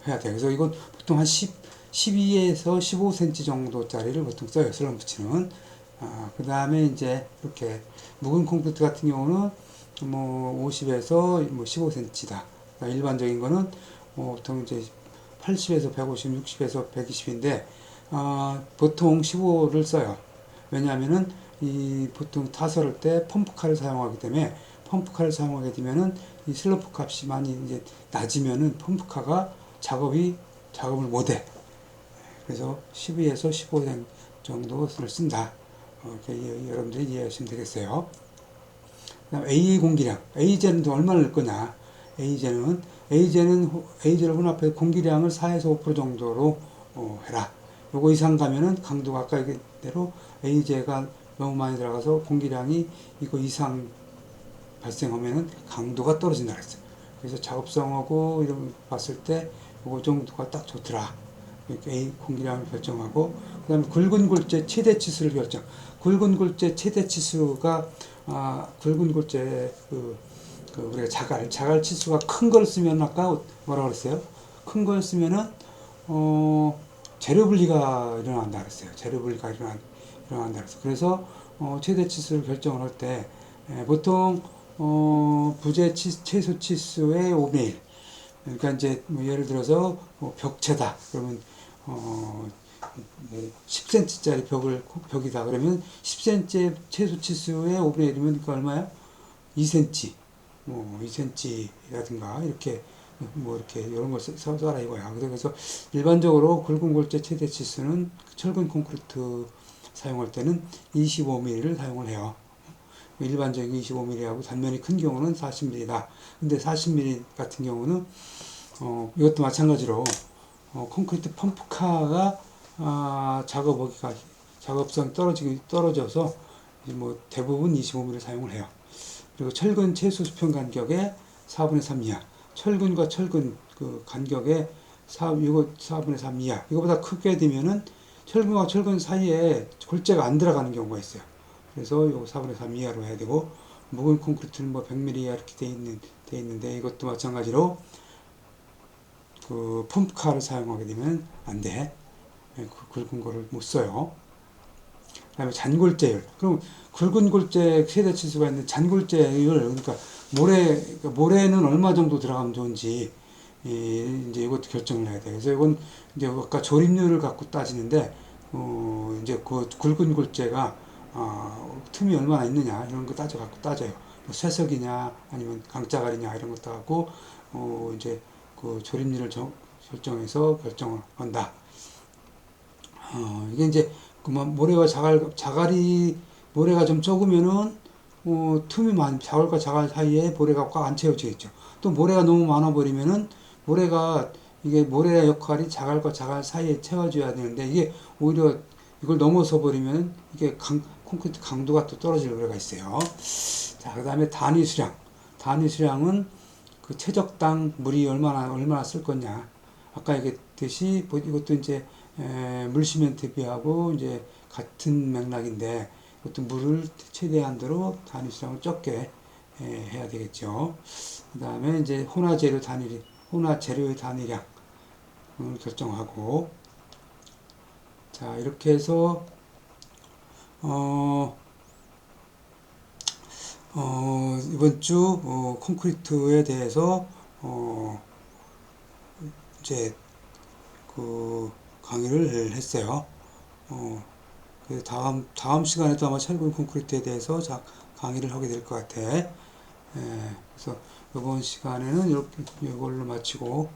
A: 해야 돼요. 그래서 이건 보통 한 12에서 15cm 정도짜리를 보통 써요. 슬럼프치는. 그 다음에 이제 이렇게 묵은 콘크리트 같은 경우는 뭐 50에서 뭐 15cm다. 일반적인 거는 보통 이제 80에서 150, 60에서 120인데 보통 15를 써요. 왜냐하면은 보통 타설할 때 펌프칼을 사용하기 때문에 펌프칼을 사용하게 되면은 이 슬럼프 값이 많이 이제 낮으면은 펌프카가 작업을 못해. 그래서 12에서 15 정도를 쓴다. 여러분들이 이해하시면 되겠어요. 그다음 A 공기량. A제는 얼마나 넣을 거냐? A제를 혼합해서 공기량을 4에서 5% 정도로 해라. 요거 이상 가면은 강도가 아까 얘기대로 A제가 너무 많이 들어가서 공기량이 이거 이상 발생하면은 강도가 떨어진다 그랬어요. 그래서 작업성하고 이런 봤을 때 요거 정도가 딱 좋더라. 이렇게 A 공기량을 결정하고, 그 다음에 굵은 골재 최대 치수를 결정. 굵은 골재 최대 치수가 굵은 골재 우리가 자갈 치수가 큰 걸 쓰면 아까 뭐라 그랬어요? 큰 걸 쓰면은 재료 분리가 일어난다 그랬어요. 재료 분리가 일어난다 그랬어요. 그래서 최대 치수를 결정을 할 때 보통 부재 최소 치수의 5분의 1. 그러니까 이제 뭐 예를 들어서 뭐 벽체다. 그러면 뭐 10cm짜리 벽이다. 그러면 10cm 최소 치수의 5분의 1이면 그 얼마야? 2cm. 뭐 2cm라든가 이렇게 뭐 이렇게 이런 걸 써라 이거야. 그래서 일반적으로 굵은 골재 최대 치수는 철근 콘크리트 사용할 때는 25mm를 사용을 해요. 일반적인 25mm하고 단면이 큰 경우는 40mm다. 근데 40mm 같은 경우는 이것도 마찬가지로 콘크리트 펌프카가 작업성이 떨어져서 뭐 대부분 25mm 사용을 해요. 그리고 철근 최소 수평 간격의 4분의 3 이하. 철근과 철근 그 간격의 4분의 3 이하. 이거보다 크게 되면은 철근과 철근 사이에 골재가 안 들어가는 경우가 있어요. 그래서 요거 4분의 3 이하로 해야 되고, 묵은 콘크리트는 뭐 100mm 이하 이렇게 돼 있는데 이것도 마찬가지로 그 펌프카를 사용하게 되면 안 돼. 굵은 거를 못 써요. 그다음에 잔골재율. 그럼 굵은 골재 최대 치수가 있는데 잔골재율, 그러니까 모래는 얼마 정도 들어가면 좋은지 이제 이것도 결정을 해야 돼요. 그래서 이건 이제 아까 조립률을 갖고 따지는데 이제 그 굵은 골재가 틈이 얼마나 있느냐 이런 거 따져요. 뭐 쇠석이냐 아니면 강짜갈이냐 이런 것도 하고 이제 그 조립률을 결정해서 결정을 한다. 이게 이제 그만 모래와 자갈이 모래가 좀 적으면은 틈이 자갈과 자갈 사이에 모래가 꽉 안 채워지겠죠. 또 모래가 너무 많아 버리면은 이게 모래의 역할이 자갈과 자갈 사이에 채워져야 되는데 이게 오히려 이걸 넘어서 버리면 이게 콘크리트 강도가 또 떨어질 우려가 있어요. 자, 그다음에 단위 수량. 단위 수량은 그 최적당 물이 얼마나 쓸 거냐. 아까 얘기했듯이 이것도 이제 물시멘트 비하고 이제 같은 맥락인데 이것도 물을 최대한대로 단위 수량을 적게 해야 되겠죠. 그다음에 이제 혼화 재료의 단위량을 결정하고, 자, 이렇게 해서 이번 주 콘크리트에 대해서 이제 그 강의를 했어요. 다음 시간에도 아마 철근 콘크리트에 대해서 강의를 하게 될 것 같아. 그래서 이번 시간에는 이걸로 마치고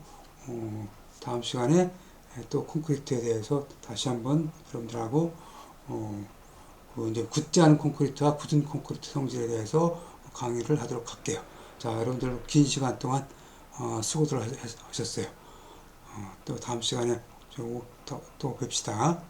A: 다음 시간에 또 콘크리트에 대해서 다시 한번 여러분들하고 그 이제 굳지 않은 콘크리트와 굳은 콘크리트 성질에 대해서 강의를 하도록 할게요. 자, 여러분들 긴 시간 동안 수고들 하셨어요. 또 다음 시간에 또 뵙시다.